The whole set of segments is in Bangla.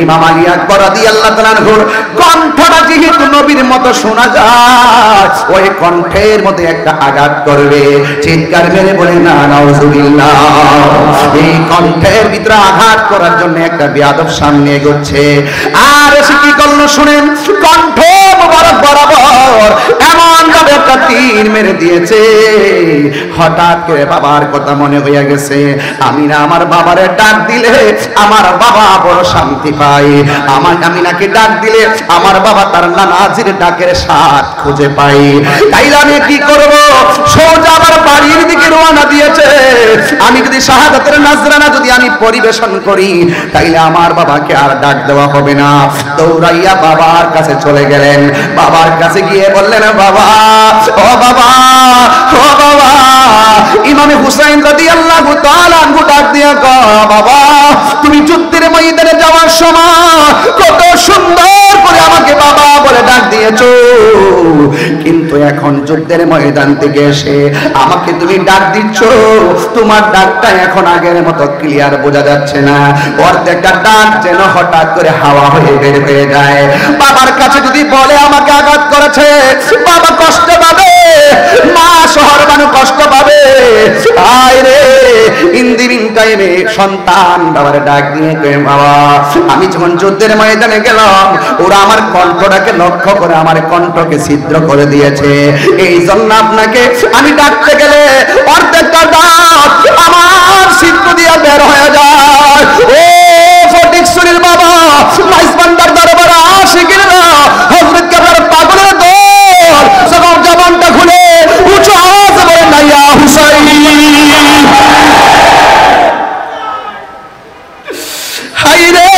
ইমাম আলী আকবর রাদিয়াল্লাহু তাআলা আনহুর কণ্ঠটা যেহেতু নবীর মতো শোনা যায়, ওই কণ্ঠের মধ্যে একটা আঘাত করবে, চিৎকার মেরে বলে না নাউজুবিল্লাহ। এই কণ্ঠের ভিতরে আঘাত করার জন্য একটা বেয়াদব সামনে এগোচ্ছে, আর এসে কি করলো শুনেন, কণ্ঠ মোবারক বরাবর এমন ভাবে একটা তীর মেরে দিয়েছে। হঠাৎ করে বাবার কথা মনে হয়ে গেছে, আমি না আমার বাবারে ডাক দিলে আমার বাবা বড় শান্তি পায়, আমি নাকি ডাক দিলে আমার বাবা তার নানাজির ডাকের স্বাদ খুঁজে পাই। তাইলে আমি কি করব, সোজা আমার বাড়ির দিকে রওনা দিয়েছে। আমি যদি শাহাদাতের নাজরানা যদি আমি পরিবেশন করি, তাইলে আমার বাবাকে আর ডাক দেওয়া হবে না। দৌড়াইয়া বাবার কাছে চলে গেলেন, বাবার কাছে গিয়ে বললেন, বাবা ও বাবা ও বাবা। ইমামে হুসাইন রাদিয়াল্লাহু তাআলা আনহু ডাক দিয়া কয়, বাবা তুমি যুদ্ধের ময়দানে যাওয়ার সময় কত সুন্দর করে আমাকে বাবা বলে ডাক দিয়েছো, কিন্তু এখন যুদ্ধের ময়দান থেকে এসে আমাকে তুমি ডাক দিচ্ছ, তোমার ডাকটা এখন আগের মতো ক্লিয়ার বোঝা যাচ্ছে না। অর্ধেকটা ডাক যেন হঠাৎ করে হাওয়া হয়ে বের হয়ে যায়। বাবার কাছে যদি বলে আমাকে আঘাত করেছে, বাবা কষ্ট পাবে, মা শহর মানুষ কষ্ট পাবে। আয় রে ইন্দিরিন টাইমে সন্তান বাবার ডাক দিয়ে কয়, বাবা আমি যখন যুদ্ধের ময়দানে গেলাম, ওরা আমার কণ্ঠটাকে লক্ষ্য করে আমার কণ্ঠকে ছিদ্র করে দিয়েছে, এই জন্য আপনাকে আমি ডাকতে গেলে অর্ধেকটা ডাক আমার ছিদ্র দিয়ে বের হয়ে যায়। ও ফটিক সুরির বাবা, মাইজবান্ডার দরবারে আশিকিরা হযরত কেবলার পাগলের দল সবার জবানটা খুলে উঁচু আওয়াজে বলে না ইয়া হুসাইন। হায়রে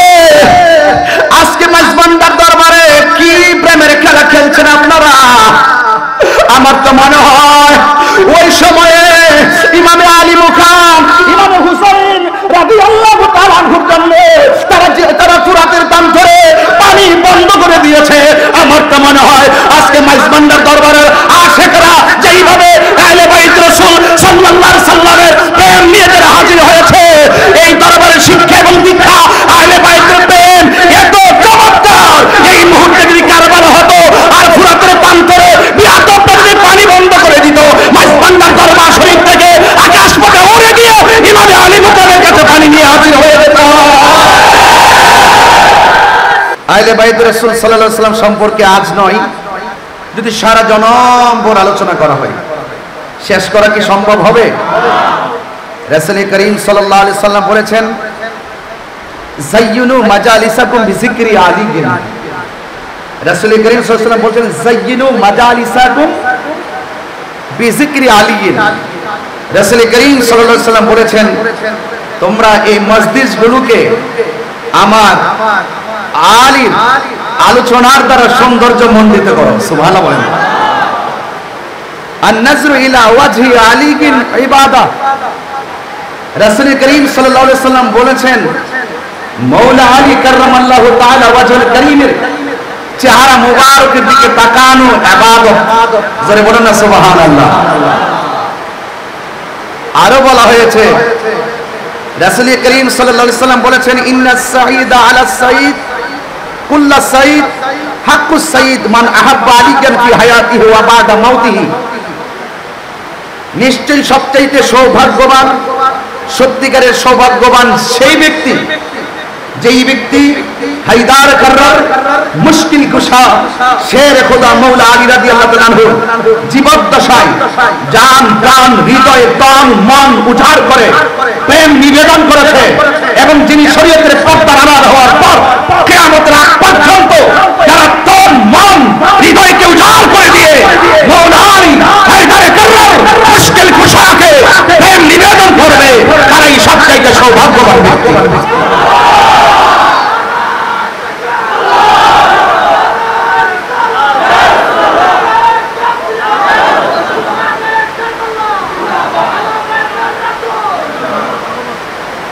আজকে মাইজবান্ডার দরবারে কি প্রেমের খেলা খেলছেন আপনারা। আমার তো মনে হয় ওই সময়ে ইমামে আলী মুখাম ইমামে হুসাইন রাদিয়াল্লাহু তাআলা আনহুর জন্য তারা ফুরাতের দাম ধরে পানি বন্ধ করে দিয়েছে। আমার তো মনে হয় আজকে মাইজবান্ডার দরবারের আশিকরা যেইভাবে আহলে বাইত রাসূল সাল্লাল্লাহু আলাইহি সাল্লামের প্রেম নিয়ে যারা হাজির হয়েছে, এই দরবারের শিক্ষা এবং দীক্ষা আহলে বাইতের প্রেম এত চমৎকার, এই মুহূর্তে যদি কারবালা হতো আর ফুরাতের দাম ধরে বিয়াদবটা যদি পানি বন্ধ করে দিত, মাইজবান্ডার দরবার শরীফ থেকে আকাশ পথে উড়ে গিয়ে ইমামে আলী মুকামের কাছে পানি নিয়ে হাজির হয়ে যেত। আহলে বাইত রাসূল সাল্লাল্লাহু আলাইহি সাল্লাম সম্পর্কে আজ নয়, যদি সারা জনমভর আলোচনা করা হয়, শেষ করা কি সম্ভব হবে? রাসূল করিম সাল্লাল্লাহু আলাইহি সাল্লাম বলেছেন, যায়্যিনু মাজালিসাকুম বিযিকরি আলিয়িন। রাসূল করিম সাল্লাল্লাহু আলাইহি সাল্লাম বলেছেন, যায়্যিনু মাজালিসাকুম বিযিকরি আলিয়িন। রাসূল করিম সাল্লাল্লাহু আলাইহি সাল্লাম বলেছেন, তোমরা এই মসজিদগুলোকে আমার আলীর আলোচনার দ্বারা সৌন্দর্য মণ্ডিত করো। সুবহানাল্লাহ বলেন। আন-নাজরু ইলা ওয়াজহি আলীকিন ইবাদা। রাসূল করিম সাল্লাল্লাহু আলাইহি সাল্লাম বলেছেন, মাওলা আলী কাররামাল্লাহু তাআলা ওয়াজহুল করিমের চেহারা মুবারকের দিকে তাকানো ইবাদত। জোরে বলেন না সুবহানাল্লাহ। আরো বলা হয়েছে, রাসূল করিম সাল্লাল্লাহু আলাইহি সাল্লাম বলেছেন, ইন্নাস সাঈদা আলা সাঈদ কুল্লা সাঈদ হাক্কুস সাঈদ মান আহাব্বা আলিয়ান ফি হায়াতিহি ওয়া বাদা মাউতিহি। নিশ্চয়ই সবচাইতে সৌভাগ্যবান, সত্যিকারের সৌভাগ্যবান সেই ব্যক্তি যেই ব্যক্তি হায়দার কাররার মুশকিল কুশা শের খোদা মাওলা আলী রাদিয়াল্লাহু তাআলা আনহু জীবদ্দশায় জান প্রাণ হৃদয় তন মন উজাড় করে প্রেম নিবেদন করেছে, এবং যিনি শরীয়তের পর্দার আড়াল হওয়ার পর কিয়ামতের আগ পর্যন্ত যারা তন মন হৃদয়কে উজাড় করে দিয়ে মাওলা আলী হায়দার কাররার মুশকিল কুশাকে প্রেম নিবেদন করবে, তারাই সবচাইতে সৌভাগ্যবান ব্যক্তি।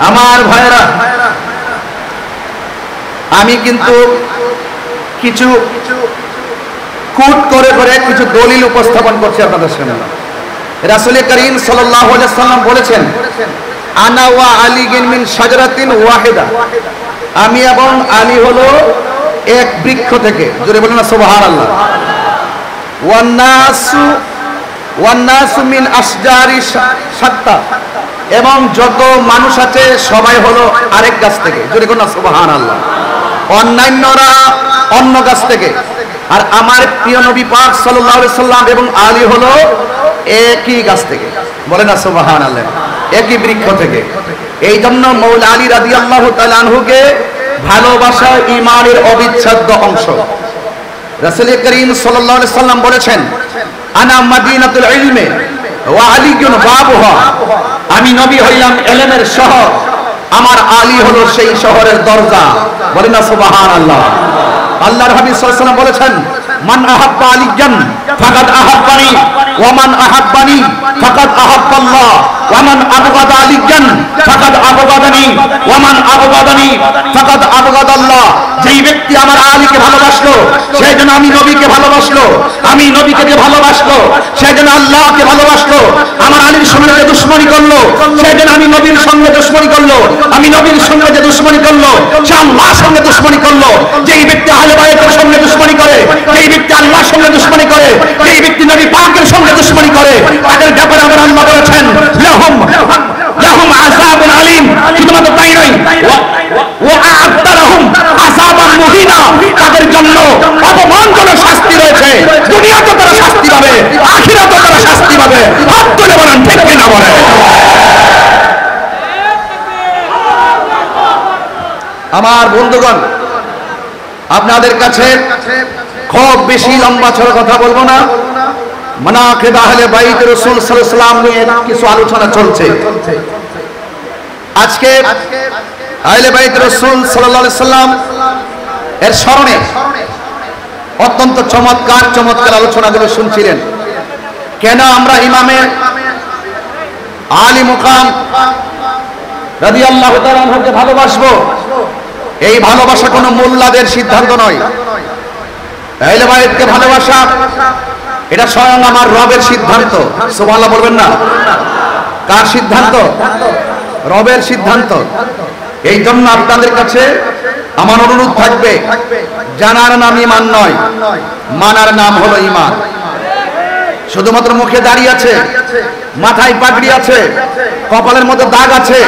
আমার ভাইরা, আমি কিন্তু কিছু কোট করে করে কিছু দলিল উপস্থাপন করছি আপনাদের সামনে। রাসূল করিম সাল্লাল্লাহু আলাইহি সাল্লাম বলেছেন, আনা ওয়া আলী মিন শাজারাতিন ওয়াহিদা। আমি এবং আলী হলো এক বৃক্ষ থেকে, জোরে বলেন না সুবহানাল্লাহ। ওয়ান্নাসু মিন আশজারি শাত্তা, এবং যত মানুষ আছে সবাই হলো আরেক গাছ থেকে, জোরে বলেন না সুবহানাল্লাহ। অন্যান্যরা অন্য গাছ থেকে, আর আমার প্রিয় নবী পাক সাল্লাল্লাহু আলাইহি সাল্লাম এবং আলী হলো একই গাছ থেকে, বলেন না সুবহানাল্লাহ, একই বৃক্ষ থেকে। এই জন্য মৌলা আলী রাদিয়াল্লাহু তাআলা আনহুকে ভালোবাসা ঈমানের অবিচ্ছেদ্য অংশ। রাসূল করিম সাল্লাল্লাহু আলাইহি সাল্লাম বলেছেন, আনা মাদিনাতুল ইলমি ওয়া আলীউন বাবুহা, আমি নবী হইলাম ইলমের শহর, আমার আলী হলো সেই শহরের দরজা, বলেন না সুবহানাল্লাহ। আল্লাহর হাবিব সাল্লাল্লাহু আলাইহি ওয়াসাল্লাম বলেছেন, মান আহাব্বা আলিয়ান ফাকাদ আহাব্বানি ওয়া মান আহাব্বানি ফাকাদ আহাব্বাল্লাহ ওয়া মান আবগাদা আলিয়ান ফাকাদ আবগাদানি ওয়া মান আবগাদানি ফাকাদ আবগাদাল্লাহ। যেই ব্যক্তি আমার আলীকে ভালোবাসলো সে যেন আমি নবীকে ভালোবাসলো, আমি নবীকে যে ভালোবাসলো সে যেন আল্লাহকে ভালোবাসলো। আমার আলীর সঙ্গে যে দুশমনি করলো সে যেন আমি নবীর সঙ্গে দুশমনি করলো, আমি নবীর সঙ্গে যে দুশমনি করলো সে আল্লাহর সঙ্গে দুশমনি করলো। যেই ব্যক্তি আহলে বাইতের সঙ্গে দুশমনি করে, যেই ব্যক্তি আল্লাহর সঙ্গে দুশমনি করে, যেই ব্যক্তি নবী পাকের সঙ্গে দুশমনি করে, তাদের ব্যাপারে আমার আল্লাহ বলেছেন লাহুম আযাবুন আলীম। শুধুমাত্র তাই নয়, ওয়া আ'আদ্দা লাহুম আযাবান মুহিনা, তাদের জন্য অপমানজনক শাস্তি রয়েছে। দুনিয়াতে তারা শাস্তি পাবে, আখিরাতে তারা শাস্তি পাবে। হাত তুলে বলেন ঠিক কিনা বলেন। আমার বন্ধুগণ, আপনাদের কাছে খুব বেশি লম্বা চড়া কথা বলবো না, মানাকিব আহলে বাইত রাসূল সাল্লাল্লাহু আলাইহি ওয়াসাল্লাম নিয়ে কিছু আলোচনা চলছে। আজকে আহলে বাইত রাসূল সাল্লাল্লাহু আলাইহি ওয়াসাল্লাম এর স্মরণে অত্যন্ত চমৎকার চমৎকার আলোচনাগুলো শুনছিলেন। কেন আমরা ইমামে আলী মুকাম রাদিয়াল্লাহু তাআলা আনহুকে ভালোবাসবো? এই ভালোবাসা কোনো মোল্লাদের সিদ্ধান্ত নয়। আহলে বাইতকে ভালোবাসা এটা স্বয়ং আমার রবের সিদ্ধান্ত। সুবহানাল্লাহ বলবেন না? কার সিদ্ধান্ত? রবের সিদ্ধান্ত। এই জন্য আপনাদের কাছে আমার অনুরোধ থাকবে, জানার নাম ঈমান নয়, মানার নাম হলো ঈমান। শুধুমাত্র মুখে দাঁড়িয়ে আছে, মাথায় পাগড়ি আছে, কপালের মধ্যে দাগ আছে,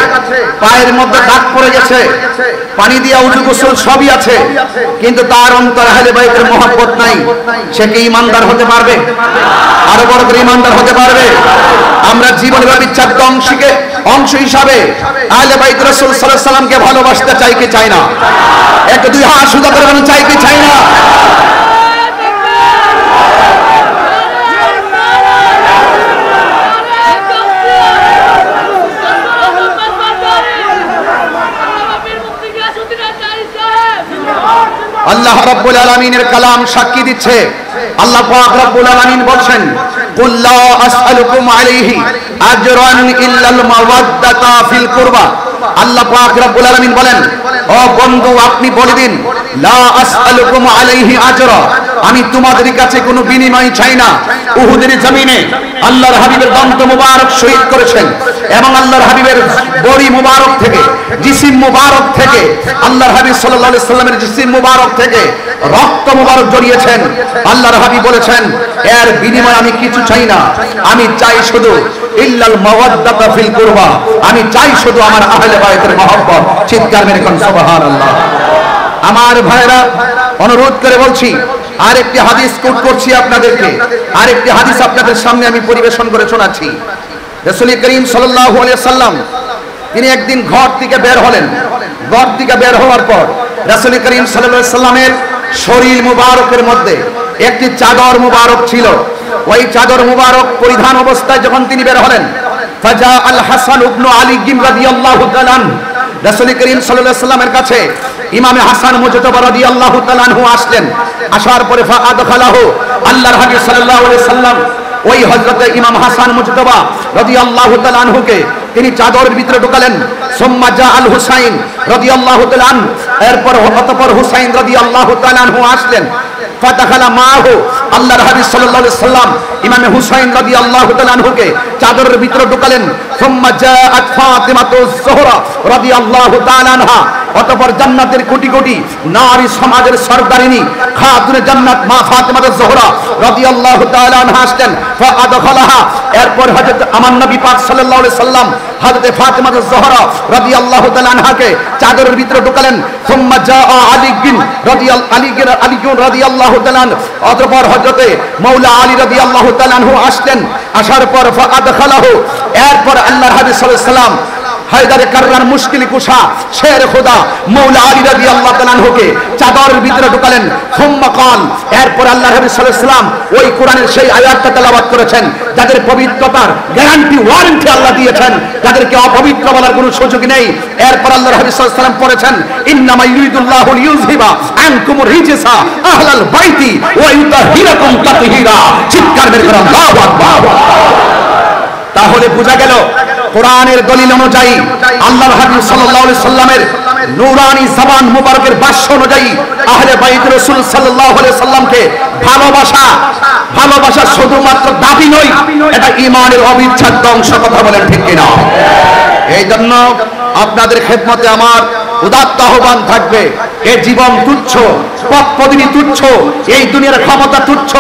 পায়ের মধ্যে দাগ পড়ে গেছে, পানি দিয়া উজু গোসল সবই আছে, কিন্তু তার অন্তরে আহলে বাইতের মহব্বত নাই, সে কি ঈমানদার হতে পারবে? আরো বড় করে ঈমানদার হতে পারবে? আমরা জীবনের অবিচ্ছেদ্য অংশ হিসাবে আহলে বাইত রাসূল সাল্লাল্লাহু আলাইহি ওয়াসাল্লামকে ভালোবাসতে চাই কি চাই না? একটা দুই হাত সোজা করে বলেন, চাই কি চাই না? আল্লাহ রাব্বুল আলামিনের কালাম সাক্ষী দিচ্ছে। আল্লাহ পাক রাব্বুল আলামিন বলেন, কুল লা আসআলুকুম আলাইহি আজরান ইল্লাল মাওয়াদ্দাতা ফিল কুরবা। আল্লাহ পাক রাব্বুল আলামিন বলেন, ও বন্ধু আপনি বলে দিন, লা আসআলুকুম আলাইহি আজরা, আমি তোমাদের কাছে কোনো বিনিময় চাই না। উহুদের জমিনে আল্লাহর হাবিবের দন্ত মুবারক শহীদ করেছেন এবং আল্লাহর হাবিবের বড়ি মুবারক থেকে, জিসিম মুবারক থেকে, আল্লাহর হাবিব সাল্লাল্লাহু আলাইহি সাল্লামের জিসিম মুবারক থেকে রক্ত মুবারক জড়িয়েছেন। আল্লাহর হাবিব বলেছেন, এর বিনিময়ে আমি কিছু চাই না, আমি চাই শুধু ইল্লাল মাওয়াদ্দাতা ফিল কুরবা, আমি চাই শুধু আমার আহলে বাইতের মহব্বত। চিৎকার মেরে কোন সুবহানাল্লাহ। আমার ভাইরা, অনুরোধ করে বলছি, আরেকটি হাদিস কোট করছি আপনাদেরকে, আরেকটি হাদিস আপনাদের সামনে আমি পরিবেশন করে শোনাচ্ছি। রাসূল করিম সাল্লাল্লাহু আলাইহি ওয়াসাল্লাম তিনি একদিন ঘর থেকে বের হলেন। ঘর থেকে বের হওয়ার পর রাসূল করিম সাল্লাল্লাহু আলাইহি ওয়াসাল্লামের শরীর মুবারকের মধ্যে একটি চাদর মুবারক ছিল। ওই চাদর মুবারক পরিধান অবস্থায় যখন তিনি বের হলেন, ফাজা আল হাসান ইবনে আলী রাদিয়াল্লাহু তাআলা আনহু, রাসূল করিম সাল্লাল্লাহু আলাইহি ওয়াসাল্লামের কাছে ইমামে হাসান মুজতবা রাদিয়াল্লাহু তাআলা আনহু আসলেন। আসার পরে ফাআদখালাহু, আল্লাহর হাবিব সাল্লাল্লাহু আলাইহি সাল্লাম ওই হযরতে ইমাম হাসান মুজতবা রাদিয়াল্লাহু তাআলা আনহুকে তিনি চাদরের ভিতরে ঢোকালেন। সুম্মা জা আল হুসাইন রাদিয়াল্লাহু তাআলা আনহু, এরপর অতঃপর হুসাইন রাদিয়াল্লাহু তাআলা আনহু আসলেন। ফাদাখালা মাহু, আল্লাহর হাবিব সাল্লাল্লাহু আলাইহি সাল্লাম ইমামে হুসাইন রাদিয়াল্লাহু তাআলা আনহুকে চাদরের ভিতরে ঢোকালেন। সুম্মা জাআত ফাতিমাতুজ জোহরা রাদিয়াল্লাহু তাআলা আনহা, অতঃপর জান্নাতের কোটি কোটি নারী সমাজের সরদারিনী খাতুনে জান্নাত মা ফাতেমা জোহরা রাদিয়াল্লাহু তাআলা আনহা আসলেন ফাআদখালাহা। এরপর হযরত আমার নবী পাক সাল্লাল্লাহু আলাইহি সাল্লাম হযরত ফাতেমা জোহরা রাদিয়াল্লাহু তাআলা আনহাকে চাদরের ভিতরে ঢোকালেন। সুম্মা জাআ আলী রাদিয়াল্লাহু তাআলা। অতঃপর হযরত মাওলা আলী রাদিয়াল্লাহু তাআলা আনহু আসলেন। আসার পর ফাআদখালাহু। এরপর আল্লাহর হাবিব সাল্লাল্লাহু আলাইহি সাল্লাম হায়দারে কাররার মুশকিল কুশা শের খোদা মাওলা আলী রাদিয়াল্লাহু তাআলা আনহুকে চাদরের ভিতরে ঢোকালেন। সুম্মা কাল। এরপর আল্লাহর হাবিব সাল্লাল্লাহু আলাইহি সাল্লাম ওই কোরআনের সেই আয়াতটা তেলাওয়াত করেছেন যাদের পবিত্রতার গ্যারান্টি ওয়ারেন্টি আল্লাহ দিয়েছেন, যাদেরকে অপবিত্র বলার কোনো সুযোগ নেই। এরপর আল্লাহর হাবিব সাল্লাল্লাহু আলাইহি সাল্লাম পড়েছেন ইন্নামা ইউরিদুল্লাহু লিইউযহিবা আনকুমুর রিজসা আহলাল বাইতি ওয়া ইউতাহিরাকুম তাতহীরা। চিৎকার বের করে আল্লাহু আকবার। তাহলে বোঝা গেল কোরআনের দলিল অনুযায়ী আল্লাহর হাবিব সাল্লাল্লাহু আলাইহি সাল্লামের নূরানি জবান মুবারকের ভাষ্য অনুযায়ী আহলে বাইত রাসূল সাল্লাল্লাহু আলাইহি সাল্লামকে ভালোবাসা শুধুমাত্র দাবি নয়, এটা ঈমানের অবিচ্ছেদ্য অংশ। কথা বলেন ঠিক কিনা? এই জন্য আপনাদের খেদমতে আমার উদাত্ত আহ্বান থাকবে, এই জীবন তুচ্ছ, পদপদবী তুচ্ছ, এই দুনিয়ার ক্ষমতা তুচ্ছ,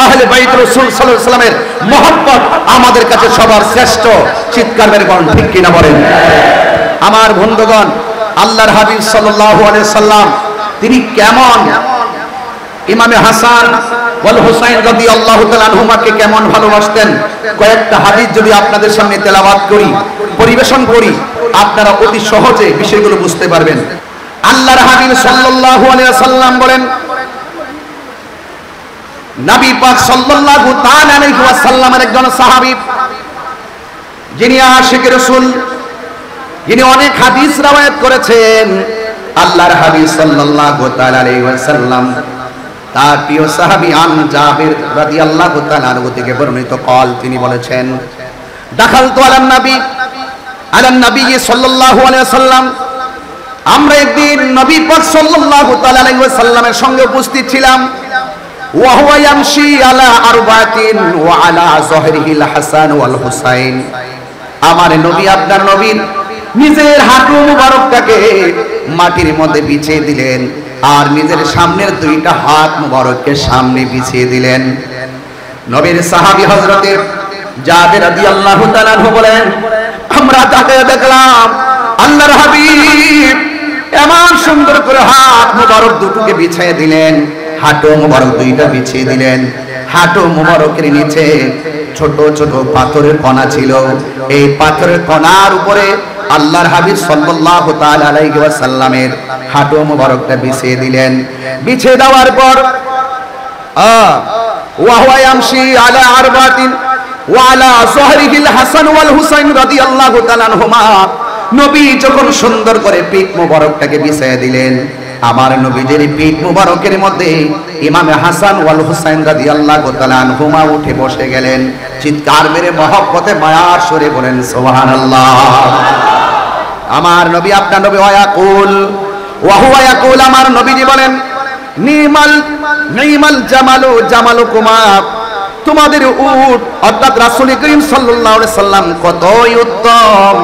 আহলে বাইত রাসূল সাল্লাল্লাহু আলাইহি সাল্লামের মহব্বত আমাদের কাছে সবার শ্রেষ্ঠ। চিৎকার মেরে বলেন ঠিক কিনা বলেন? আমার বন্ধুগণ, আল্লাহর হাবিব সাল্লাল্লাহু আলাইহি সাল্লাম তিনি কেমন ইমামে হাসান ওয়াল হুসাইন রাদিয়াল্লাহু তাআলা আনহুমাকে কেমন ভালোবাসতেন, কয়েকটা হাদিস যদি আপনাদের সামনে তেলাওয়াত করি, পরিবেশন করি, আপনারা অতি সহজে বিষয়গুলো বুঝতে পারবেন। আল্লাহর হাবিব সাল্লাল্লাহু আলাইহি সাল্লাম বলেন, নবী পাক সাল্লাল্লাহু তাআলা আলাইহি ওয়াসাল্লামের একজন সাহাবী যিনি আশিক রাসূল, যিনি অনেক হাদিস রওয়ায়াত করেছেন। আল্লাহর হাবিব সাল্লাল্লাহু তাআলা আলাইহি ওয়াসাল্লাম তার প্রিয় সাহাবী আন জাবির রাদিয়াল্লাহু তাআলা আনহু থেকে বর্ণিত কল, তিনি বলেছেন দাখালতু আলান নবী সাল্লাল্লাহু আলাইহি ওয়াসাল্লাম। আমরা একদিন নবী পাক সাল্লাল্লাহু তাআলা আলাইহি ওয়াসাল্লামের সঙ্গে উপস্থিত ছিলাম। ওয়া হুয়া ইয়ামশি আলা আরবাতিন ওয়া আলা যহরিহিল হাসান ওয়াল হুসাইন। আমার নবী, আপনার নবীর নিজের হাঁটু মুবারকটাকে মাটির মধ্যে বিছিয়ে দিলেন আর নিজের সামনের দুইটা হাত মুবারককে সামনে বিছিয়ে দিলেন। নবীর সাহাবী হযরতে জাবের রাদিয়াল্লাহু তাআলা আনহু বলেন, আমরা তাকে দেখলাম আল্লাহর হাবিব এমন সুন্দর করে হাত মুবারক দুটোকে বিছিয়ে দিলেন, হাঁটু মুবারক দুইটা বিছিয়ে দিলেন। হাঁটু মুবারকের নিচে ছোট ছোট পাথরের কণা ছিল। এই পাথরের কণার উপরে আল্লাহর হাবিব সাল্লাল্লাহু তাআলা আলাইহি ওয়াসাল্লামের হাঁটু মুবারকটা বিছিয়ে দিলেন। বিছিয়ে দেওয়ার পর ওয়া হুয়া ইয়ামশি আলা আরবাতিন ওয়া আলা যহরিহিল হাসান ওয়াল হুসাইন রাদিয়াল্লাহু তাআলা আনহুমা। নবী যখন সুন্দর করে পিঠ মুবারকটাকে বিছিয়ে দিলেন, আমার নবীজির পিঠ মুবারকের মধ্যে ইমামে হাসান ওয়াল হুসাইন রাদিয়াল্লাহু তাআলা আনহুমা উঠে বসে গেলেন। চিৎকার মেরে মহব্বতে মায়ার সুরে বলেন সুবহানাল্লাহ। আমার নবী, আপনার নবী ওয়া হুয়া ইয়াকুল, আমার নবীজি বলেন নিমাল জামালুকুমা, তোমাদের উট অর্থাৎ রাসূল করিম সাল্লাল্লাহু আলাইহি সাল্লাম কতই উত্তম।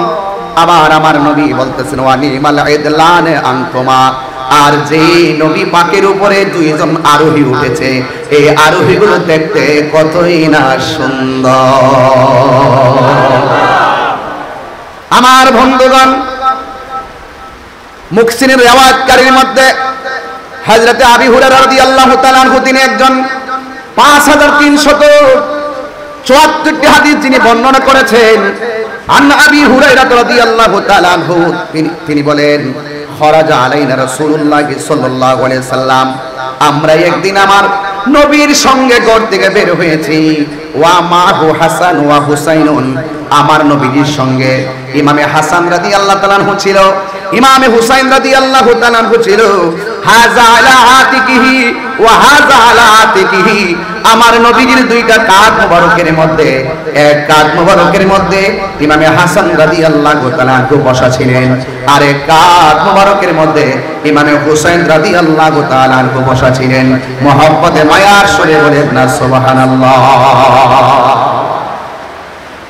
আমার নবী বলতেছেন ওয়া নিমাল ইদলান আনতুমা, আর যে নবী পাকের উপরে দুইজন আরোহী উঠেছে, এই আরোহীগুলো দেখতে কতই না সুন্দর। আমার বন্ধুগণ, মুহসিনের রিওয়ায়াতকারীর মধ্যে হযরতে আবি হুরায়রা রাদিয়াল্লাহু তাআলা আনহু তিনি একজন 5374টি হাদিস যিনি বর্ণনা করেছেন। আন আবি হুরায়রা রাদিয়াল্লাহু তাআলা আনহু তিনি বলেন, খরাজা আলাইনা রাসূলুল্লাহ সাল্লাল্লাহু আলাইহি সাল্লাম, আমরা একদিন আমার নবীর সঙ্গে ঘর থেকে বের হয়েছি। ওয়া মাহু হাসান ওয়া হুসাইনুন, আমার নবীর সঙ্গে ইমামে হাসান রাদিয়াল্লাহু তাআলা আনহু ছিল, ইমামে হুসাইন রাদিয়াল্লাহু তাআলা আনহু ছিল। হাযা আলা আতিকিহি ওয়া হাযা আলা আতিকিহি, আমার নবীর দুইটা কাঁধ মুবারকের মধ্যে, এক কাঁধ মুবারকের মধ্যে ইমামে হাসান রাদিয়াল্লাহু তাআলা আনহু বসা ছিলেন, আর এক কাঁধ মুবারকের মধ্যে ইমামে হুসাইন রাদিয়াল্লাহু তাআলা আনহু বসা ছিলেন। মহব্বতে মায়ার সুরে বলেন না সুবহানাল্লাহ।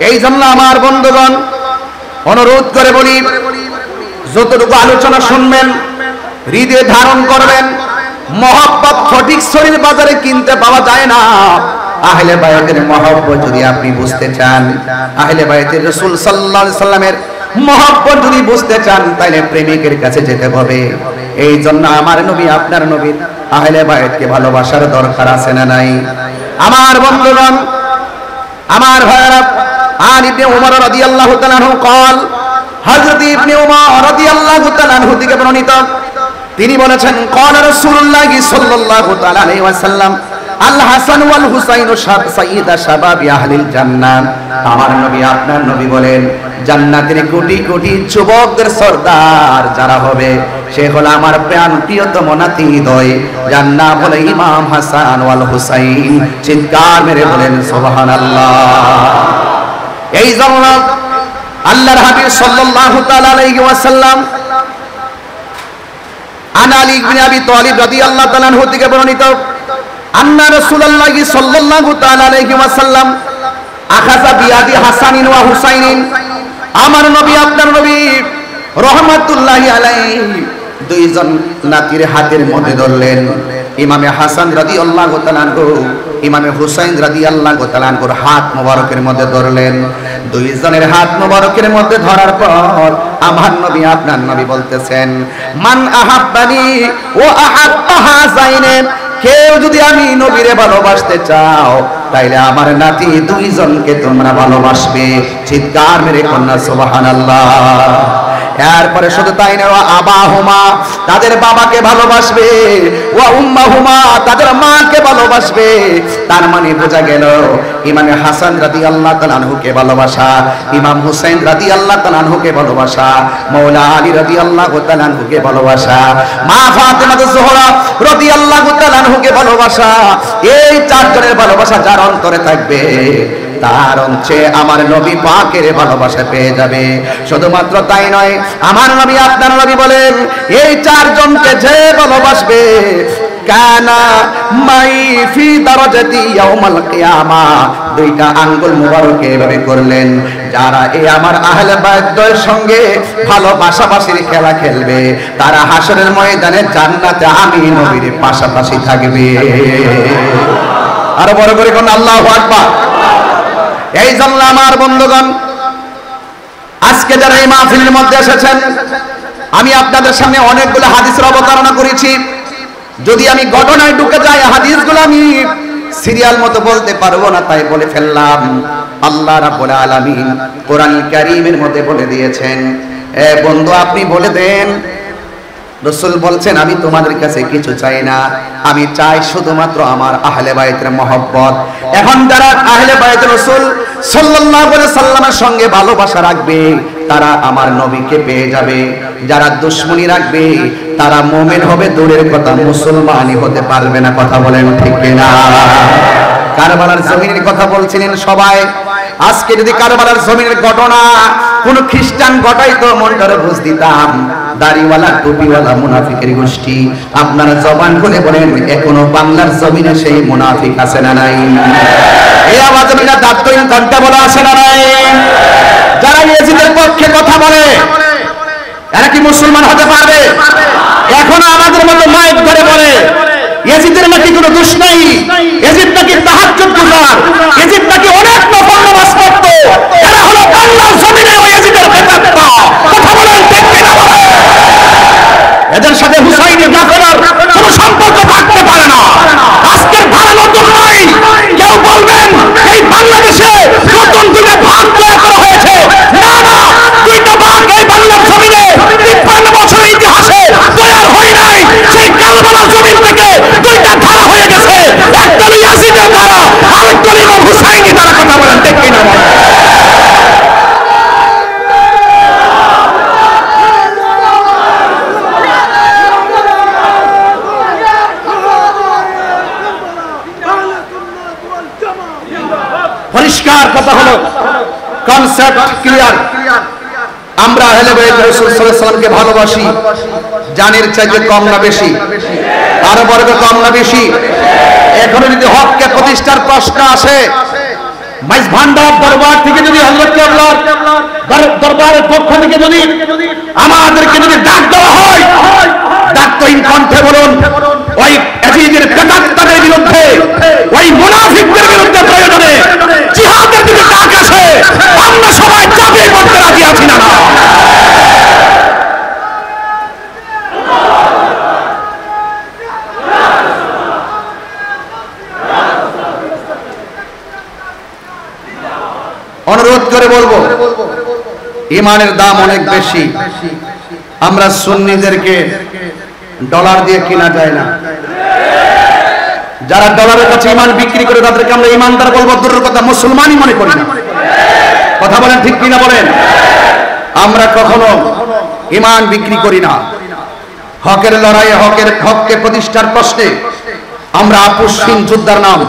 এই জন্য আমার বন্ধুগণ অনুরোধ করে বলি, যতটুকু আলোচনা শুনবেন হৃদয়ে ধারণ করবেন। মহব্বত সঠিক শরীর বাজারে কিনতে পাওয়া যায় না। আহলে বায়াতের মহব্বত যদি আপনি বুঝতে চান, আহলে বায়াতের রাসূল সাল্লাল্লাহু আলাইহি সাল্লামের মহব্বত যদি বুঝতে চান, তাহলে প্রেমিকের কাছে যেতে হবে। এই জন্য আমার নবী, আপনার নবী আহলে বায়াতকে ভালোবাসার দরকার আছে না নাই? আমার বন্ধুগণ, আমার ভাইরা, আন ইবনে উমর রাদিয়াল্লাহু তাআলা আনহু قال, হযরত ইবনে উমর রাদিয়াল্লাহু তাআলা আনহু থেকে বর্ণিত, তিনি বলেছেন قال রাসূলুল্লাহ সাল্লাল্লাহু তাআলা আলাইহি ওয়াসাল্লাম, আল হাসান ওয়াল হুসাইন সাইয়্যিদা শাবাবি আহলিল জান্নাহ। আমার নবী, আপনার নবী বলেন, জান্নাতের কোটি কোটি যুবকদের সরদার যারা হবে, সে হলো আমার প্রিয়তম নাতিদ্বয়, যার নাম হলো ইমাম হাসান ওয়াল হুসাইন। চিৎকার মেরে বলেন সুবহানাল্লাহ। এই জন্য আল্লাহর হাবিব সাল্লাল্লাহু তাআলা আলাইহি ওয়াসাল্লাম আন আলী ইবনে আবি তালিব রাদিয়াল্লাহু তাআলা আনহু থেকে বর্ণিত, আন্না রাসূলুল্লাহ সাল্লাল্লাহু তাআলা আলাইহি ওয়াসাল্লাম আখাযা বিয়াদি হাসানিন ওয়া হুসাইনিন। আমার নবী, আপনার নবী রাহমাতুল্লাহি আলাইহি দুইজন নাতির হাতের মধ্যে ধরলেন। ইমামে হাসান রাদিয়াল্লাহু তাআলা আনহু, ইমামে হুসাইন রাদিয়াল্লাহু তাআলা আনহুর হাত মোবারকের মধ্যে ধরলেন। দুইজনের হাত মোবারকের মধ্যে ধরার পর আমার নবী, আপনার নবী বলতেছেন, মান আহাব্বানি ওয়া আহাব্বা হাযাইনে, কেউ যদি আমি নবীরে ভালোবাসতে চাও, তাইলে আমার নাতি দুইজনকে তোমরা ভালোবাসবে। চিৎকার মেরে কন্যা সুবহানাল্লাহ। এরপরে শুধু তাই না, আবাহুমা, তাদের বাবাকে ভালোবাসবে, ওয়া উম্মাহুমা, তাদের মাকে ভালোবাসবে। তার মানে বোঝা গেল ইমাম হাসান রাদিয়াল্লাহু তাআলা আনহুকে ভালোবাসা, ইমাম হুসাইন রাদিয়াল্লাহু তাআলা আনহুকে ভালোবাসা, মাওলা আলী রাদিয়াল্লাহু তাআলা আনহুকে ভালোবাসা, মা ফাতেমা জোহরা রাদিয়াল্লাহু তাআলা আনহুকে ভালোবাসা। এই চারজনের ভালোবাসা যার অন্তরে থাকবে, তার অংশে আমার নবী পাকের ভালোবাসা পেয়ে যাবে। শুধুমাত্র তাই নয়, আমার নবী, আপনার নবী বলেন, এই চারজনকে যে ভালোবাসবে, কানা মাই ফি দারাজাতি ইয়াউমাল কিয়ামা, দুইটা আঙ্গুল মুবারক এভাবে করলেন, যারা এই আমার আহলে বায়তের সঙ্গে ভালোবাসাবাসির খেলা খেলবে, তারা হাসরের ময়দানে জান্নাতে আমি নবীর পাশাপাশি থাকবে। আরো বড় করে কোন আল্লাহু আকবার। এই জন্য আমার বন্ধুগণ, আজকে যারা এই মাহফিলের মধ্যে এসেছেন, আমি আপনাদের সামনে অনেকগুলো হাদিসের অবতারণা করেছি। যদি আমি ঘটনায় ঢুকে যাই, হাদিসগুলো আমি সিরিয়াল মতো বলতে পারবো না, তাই বলে ফেললাম। আল্লাহ রাব্বুল আলামিন কোরআনুল কারীমের মধ্যে বলে দিয়েছেন, এ বন্ধু, আপনি বলে দেন, রাসূল বলছেন, আমি তোমাদের কাছে কিছু চাই না, আমি চাই শুধুমাত্র আমার আহলে বায়তের মহব্বত। এখন যারা আহলে বায়ত রাসূল সাল্লাল্লাহু আলাইহি সাল্লামের সঙ্গে ভালোবাসা রাখবে, তারা আমার নবীকে পেয়ে যাবে। যারা দুশমনি রাখবে, তারা মুমিন হবে, দূরের কথা মুসলমানই হতে পারবে না। কথা বলেন ঠিক কিনা? কারবালার জমিনের কথা বলছিলেন সবাই। আজকে যদি কারবালার জমিনের ঘটনা কোন খ্রিস্টান ঘটাইতো, মনটারে বুঝ দিতাম। দাড়িওয়ালা টুপিওয়ালা মুনাফিকের গোষ্ঠী, আপনারা জবান খুলে বলেন, এখনো বাংলার জমিনে সেই মুনাফিক আছে না নাই? এই আওয়াজে মিনা দাঁতহীন ঘন্টা বলা আছে না নাই? যারা ইয়েজিদের পক্ষে কথা বলে, এরা কি মুসলমান হতে পারবে? এখনো আমাদের মতো মাইক ধরে বলে ইয়েজিদের নাকি কোনো দোষ নাই, ইয়েজিদ নাকি তাহাজ্জুদ গুজার, ইয়েজিদ নাকি অনেক নফল নামাজ পড়তো। এরা হলো বাংলার জমিনে ইয়েজিদের বেদাত্তা। কথা বলেন ঠিক কিনা? এদের সাথে হুসাইনের নাফেলার কোনো সম্পর্ক থাকতে পারে না। আজকের ধারা নতুন নয়। কেউ বলবেন এই বাংলাদেশে নতুন দুটো ভাগ তৈরি করা হয়েছে, না না, দুইটা ভাগ এই বাংলার জমিনে 53 বছরের ইতিহাসে তৈরি হয় নাই। সেই কারবালার জমিন থেকে দুইটা ধারা হয়ে গেছে, একটা ইয়াজিদের ধারা, আরেকটা ইমাম হুসাইনের ধারা। কথা বলেন ঠিক কিনা? পরিষ্কার কথা হলো, কনসেপ্ট ক্লিয়ার। আমরা আহলে বাইত রাসূল সাল্লাল্লাহু আলাইহি ওয়াসাল্লামকে ভালোবাসি, জানের চাইতে কম না বেশি? আরো বড় কম না বেশি? এখন যদি হককে প্রতিষ্ঠার প্রশ্ন আসে, মাইজ ভান্ডার দরবার থেকে যদি হযরত কেবলার দরবারের পক্ষ থেকে যদি আমাদেরকে যদি ডাক দেওয়া হয়, ডাক্তারহীন কণ্ঠে বলুন, ওই ইয়াজিদের প্রেতাত্মাদের বিরুদ্ধে, ওই মুনাফিকদের বিরুদ্ধে প্রয়োজনে জিহাদের দিকে ডাক আসে, আমরা সবাই চাপিয়ে পড়তে রাজি আছি না? অনুরোধ করে বলবো, ইমানের দাম অনেক বেশি। আমরা সুন্নিদেরকে ডলার দিয়ে কিনা যায় না। যারা ডলারের কাছে ইমান বিক্রি করে তাদেরকে আমরা ইমানদার বলবো, দূরের কথা মুসলমানই মনে করি না। কথা বলেন ঠিক কিনা বলেন? আমরা কখনো ইমান বিক্রি করি না। হকের লড়াইয়ে হককে প্রতিষ্ঠার প্রশ্নে আমরা আপুসহীন যোদ্ধার নাম।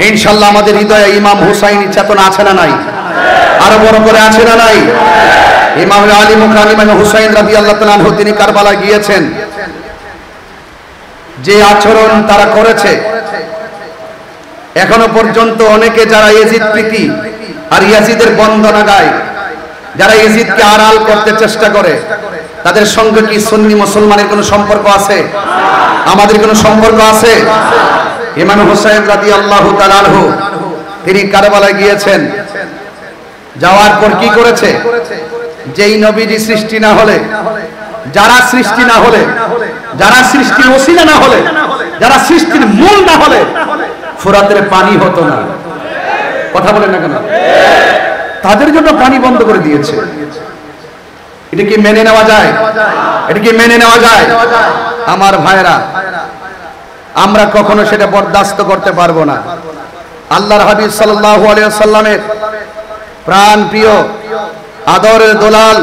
ইনশাআল্লাহ আমাদের হৃদয়ে ইমাম হুসাইনি চেতনা আছে না নাই? আরো বড় করে আছে না নাই? ইমাম আলী মুকাররম ইমাম হুসাইন রাদিয়াল্লাহু তাআলা আনহু তিনি কারবালা গিয়েছেন, যে আচরণ তারা করেছে এখনো পর্যন্ত অনেকে যারা ইয়াজিদ প্রীতি আর ইয়াজিদের বন্দনা গায়, যারা ইয়াজিদকে আড়াল করতে চেষ্টা করে, তাদের সঙ্গে কি সুন্নি মুসলমানের কোনো সম্পর্ক আছে? আমাদের কোনো সম্পর্ক আছে? ইমাম হুসাইন রাদিয়াল্লাহু তাআলা আনহু তিনি কারবালায় গিয়েছেন, যাওয়ার পর কি করেছে? যেই নবীজি সৃষ্টি না হলে, যারা সৃষ্টি না হলে, যারা সৃষ্টির ওসিলা না হলে, যারা সৃষ্টির মূল না হলে ফুরাতের পানি হতো না। কথা বলেন না কেন? তাদের জন্য পানি বন্ধ করে দিয়েছে। এটা কি মেনে নেওয়া যায়? এটা কি মেনে নেওয়া যায়? আমার ভাইরা, আমরা কখনো সেটা বরদাস্ত করতে পারবো না। আল্লাহর হাবিব সাল্লাল্লাহু আলাইহি ওয়াসাল্লামের প্রাণ প্রিয় আদরের দোলাল,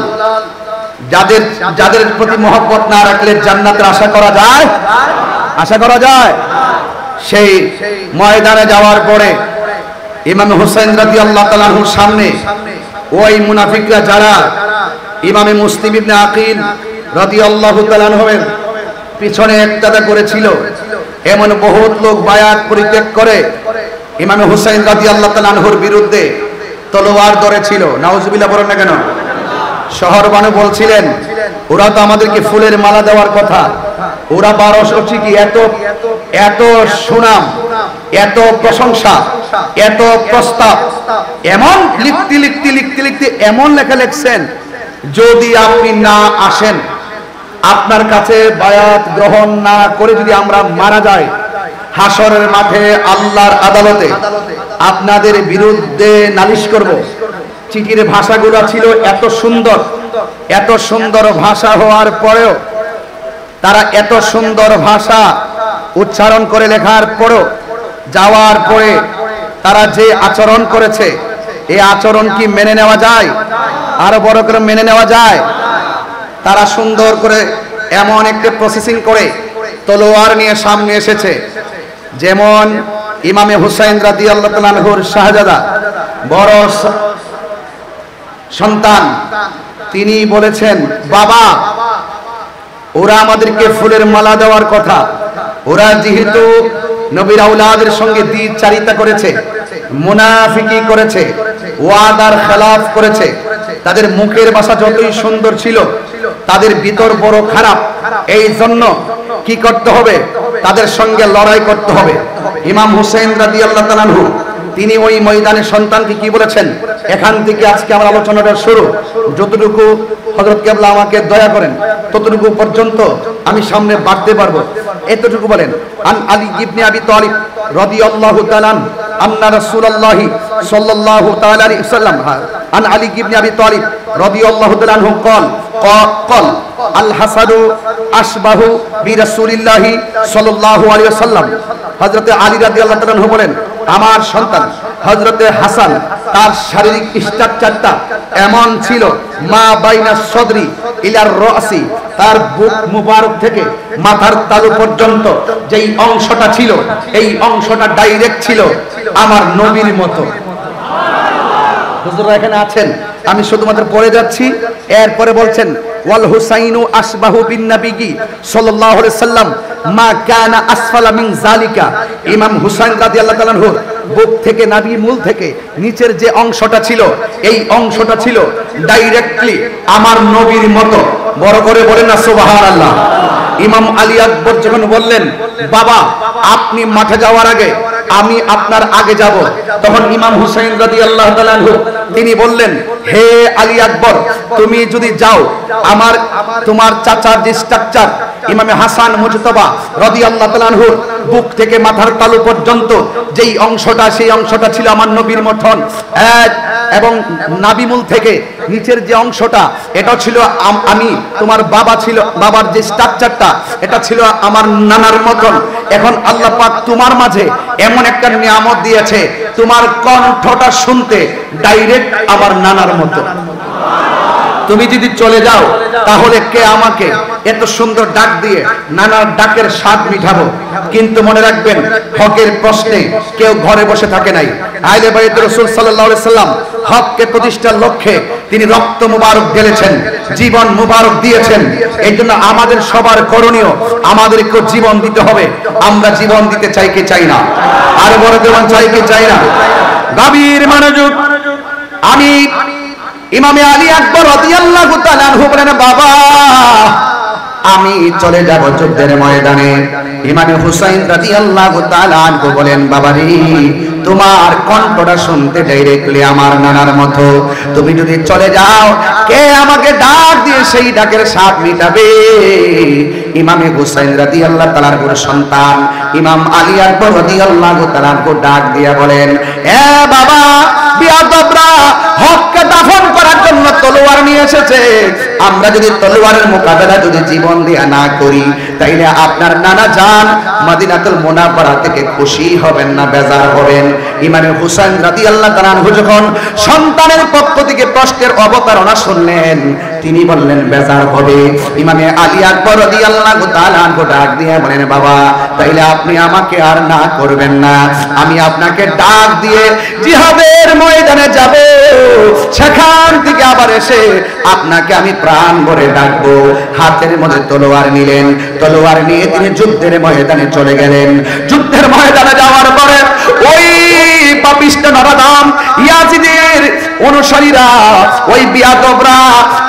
যাদের যাদের প্রতি মহব্বত না রাখলে জান্নাতের আশা করা যায়? আশা করা যায়? সেই ময়দানে যাওয়ার পরে ইমাম হুসাইন রাদিয়াল্লাহু তাআলা আনহুর সামনে ওই মুনাফিকরা যারা ইমামে মুসলিম ইবনে আকিল রাদিয়াল্লাহু তাআলা আনহুর পিছনে একতাদা করেছিল, এমন বহুত লোক বায়াত পরিত্যাগ করে ইমাম হুসাইন রাদিয়াল্লাহু তাআলা আনহুর বিরুদ্ধে তলোয়ার ধরেছিল। নাউজুবিল্লাহ বলেন না কেন? শহর বানু বলছিলেন, ওরা তো আমাদেরকে ফুলের মালা দেওয়ার কথা, ওরা 1200 কি এত সুনাম, এত প্রশংসা, এত প্রস্তাব, এমন লিখতে এমন লেখা লিখছেন, যদি আপনি না আসেন, আপনার কাছে বায়াত গ্রহণ না করে যদি আমরা মারা যাই, হাসরের মাঠে আল্লাহর আদালতে আপনাদের বিরুদ্ধে নালিশ করব। চিঠির ভাষাগুলো ছিল এত সুন্দর, এত সুন্দর ভাষা হওয়ার পরেও, তারা এত সুন্দর ভাষা উচ্চারণ করে লেখার পরেও যাওয়ার পরে তারা যে আচরণ করেছে, এই আচরণ কি মেনে নেওয়া যায়? আরো বড় করে মেনে নেওয়া যায়? তারা সুন্দর করে এমন একটা প্রসেসিং করে তলোয়ার নিয়ে সামনে এসেছে, যেমন ইমামে হুসাইন রাদিয়াল্লাহু তাআলা আনহুর শাহজাদা বড় সন্তান, তিনি বলেছেন, বাবা, ওরা আমাদেরকে ফুলের মালা দেওয়ার কথা, ওরা যেহেতু নবীর আওলাদের সঙ্গে দ্বিচারিতা করেছে, মুনাফিকি করেছে, ওয়াদার খেলাফ করেছে, তাদের মুখের ভাষা যতই সুন্দর ছিল, তাদের ভিতর বড় খারাপ। এই জন্য কি করতে হবে? তাদের সঙ্গে লড়াই করতে হবে। ইমাম হুসাইন রাদিয়াল্লাহু তাআলা আনহু তিনি ওই ময়দানের সন্তানকে কি বলেছেন? এখান থেকে আজকে আমার আলোচনাটা শুরু, যতটুকু হযরত কেবলা আমাকে দয়া করেন ততটুকু পর্যন্ত আমি সামনে বাড়তে পারবো, এতটুকু বলেন। আন আলী ইবনে আবি তালিব রাদিয়াল্লাহু তাআলা আন্না রাসূলুল্লাহি সাল্লাল্লাহু তাআলা আলাইহি ওয়াসাল্লাম, আন আলী ইবনে আবি তালিব রাদিয়াল্লাহু তাআলা আনহু قال الحسن أشبه برسول الله صلى الله عليه وسلم। হযরত আলী রাদিয়াল্লাহু তাআলা আনহু বলেন, আমার সন্তান হযরত হাসান, তার শারীরিক স্ট্রাকচারটা এমন ছিল, মা বাইনা সদরি ইলার রাসি, তার বুক মুবারক থেকে মাথার তালু পর্যন্ত যেই অংশটা ছিল, এই অংশটা ডাইরেক্ট ছিল আমার নবীর মতো। হুজুররা এখানে আছেন, আমি শুধুমাত্র পড়ে যাচ্ছি। এরপরে বলছেন, ওয়াল হুসাইনু আসবাহু বিন নবী সাল্লাল্লাহু আলাইহি সাল্লাম মা কানা আসফালা মিন যালিকা। ইমাম হুসাইন রাদিয়াল্লাহু তাআলা আনহু বুক থেকে নাভি মূল থেকে নিচের যে অংশটা ছিল এই অংশটা ছিল ডাইরেক্টলি আমার নবীর মতো। বড় করে বলেন না সুবহানাল্লাহ। ইমাম আলী আকবর যখন বললেন বাবা আপনি মাঠে যাওয়ার আগে আমি আপনার আগে যাব, তখন ইমাম হুসাইন রাদিয়াল্লাহু তাআলা আনহু তিনি বললেন হে আলী আকবর তুমি যদি যাও তোমার চাচার যে স্ট্রাকচার ইমামে হাসান মুজতবা রাদিয়াল্লাহু তাআলা আনহু বুক থেকে মাথার তালু পর্যন্ত যেই অংশটা সেই অংশটা ছিল আমার নবীর মতন, এবং নাভিমূল থেকে নিচের যে অংশটা এটা ছিল আমি তোমার বাবা ছিল বাবার যে স্ট্রাকচারটা এটা ছিল আমার নানার মতন। এখন আল্লাহ পাক তোমার মাঝে এমন একটা নিয়ামত দিয়েছে তোমার কণ্ঠটা শুনতে ডাইরেক্ট আমার নানার মতো। তুমি যদি চলে যাও তাহলে কে আমাকে এত সুন্দর ডাক দিয়ে নানার ডাকের স্বাদ মিটাবো। কিন্তু মনে রাখবেন হকের প্রশ্নে কেউ ঘরে বসে থাকে নাই। আহলে বাইত রাসূল সাল্লাল্লাহু আলাইহি সাল্লাম হককে প্রতিষ্ঠার লক্ষ্যে তিনি রক্ত মুবারক ঢেলেছেন, জীবন মুবারক দিয়েছেন। এইজন্য আমাদের সবার করণীয় আমাদেরকে জীবন দিতে হবে। আমরা জীবন দিতে চাই কি চাই না? আর বড় জীবন চাই কি চাই না? গভীর মনোযোগ। আমি ইমামে আলী আকবর রাদিয়াল্লাহু তাআলা আনহু বলেন বাবা আমি চলে যাব যুদ্ধের ময়দানে। ইমামে হুসাইন রাদিয়াল্লাহু তাআলা আনহু বলেন বাবা রে তোমার কণ্ঠটা শুনতে ডাইরেক্টলি আমার নানার মতো। তুমি যদি চলে যাও কে আমাকে ডাক দিয়ে সেই ডাকের স্বাদ মিটাবে? ইমামে হুসাইন রাদিয়াল্লাহু তাআলার সন্তান ইমাম আলী আকবর রাদিয়াল্লাহু তাআলা ডাক দিয়া বলেন এ বাবা বিয়াদবরা হককে দাফন করার জন্য তলোয়ার নিয়ে এসেছে। আমরা যদি তলোয়ারের মোকাবেলা যদি জীবন দিয়া না করি তাইলে আপনার নানা জান মদিনাতুল মুনাওয়ারা থেকে খুশি হবেন না বেজার হবেন। ইমামে হুসাইন রাদিয়াল্লাহু তাআলা আনহু যখন সন্তানের পক্ষ থেকে প্রশ্নের অবতারণা শুনলেন তিনি বললেন বেজার হবে। ইমামে আলী আকবর রাদিয়াল্লাহু তাআলা আনহু ডাক দিয়ে বলেন বাবা তাইলে আপনি আমাকে আর না করবেন না, আমি আপনাকে ডাক দিয়ে জিহাদের ময়দানে যাব, সেখান থেকে আবার এসে আপনাকে আমি প্রাণ ভরে ডাকবো। হাতের মধ্যে তলোয়ার নিলেন, তলোয়ার নিয়ে তিনি যুদ্ধের ময়দানে চলে গেলেন। যুদ্ধের ময়দানে যাওয়ার পরে ওই পাপিষ্ঠ নরাধম ইয়াজিদের অনুসারীরা ওই বিয়াদবরা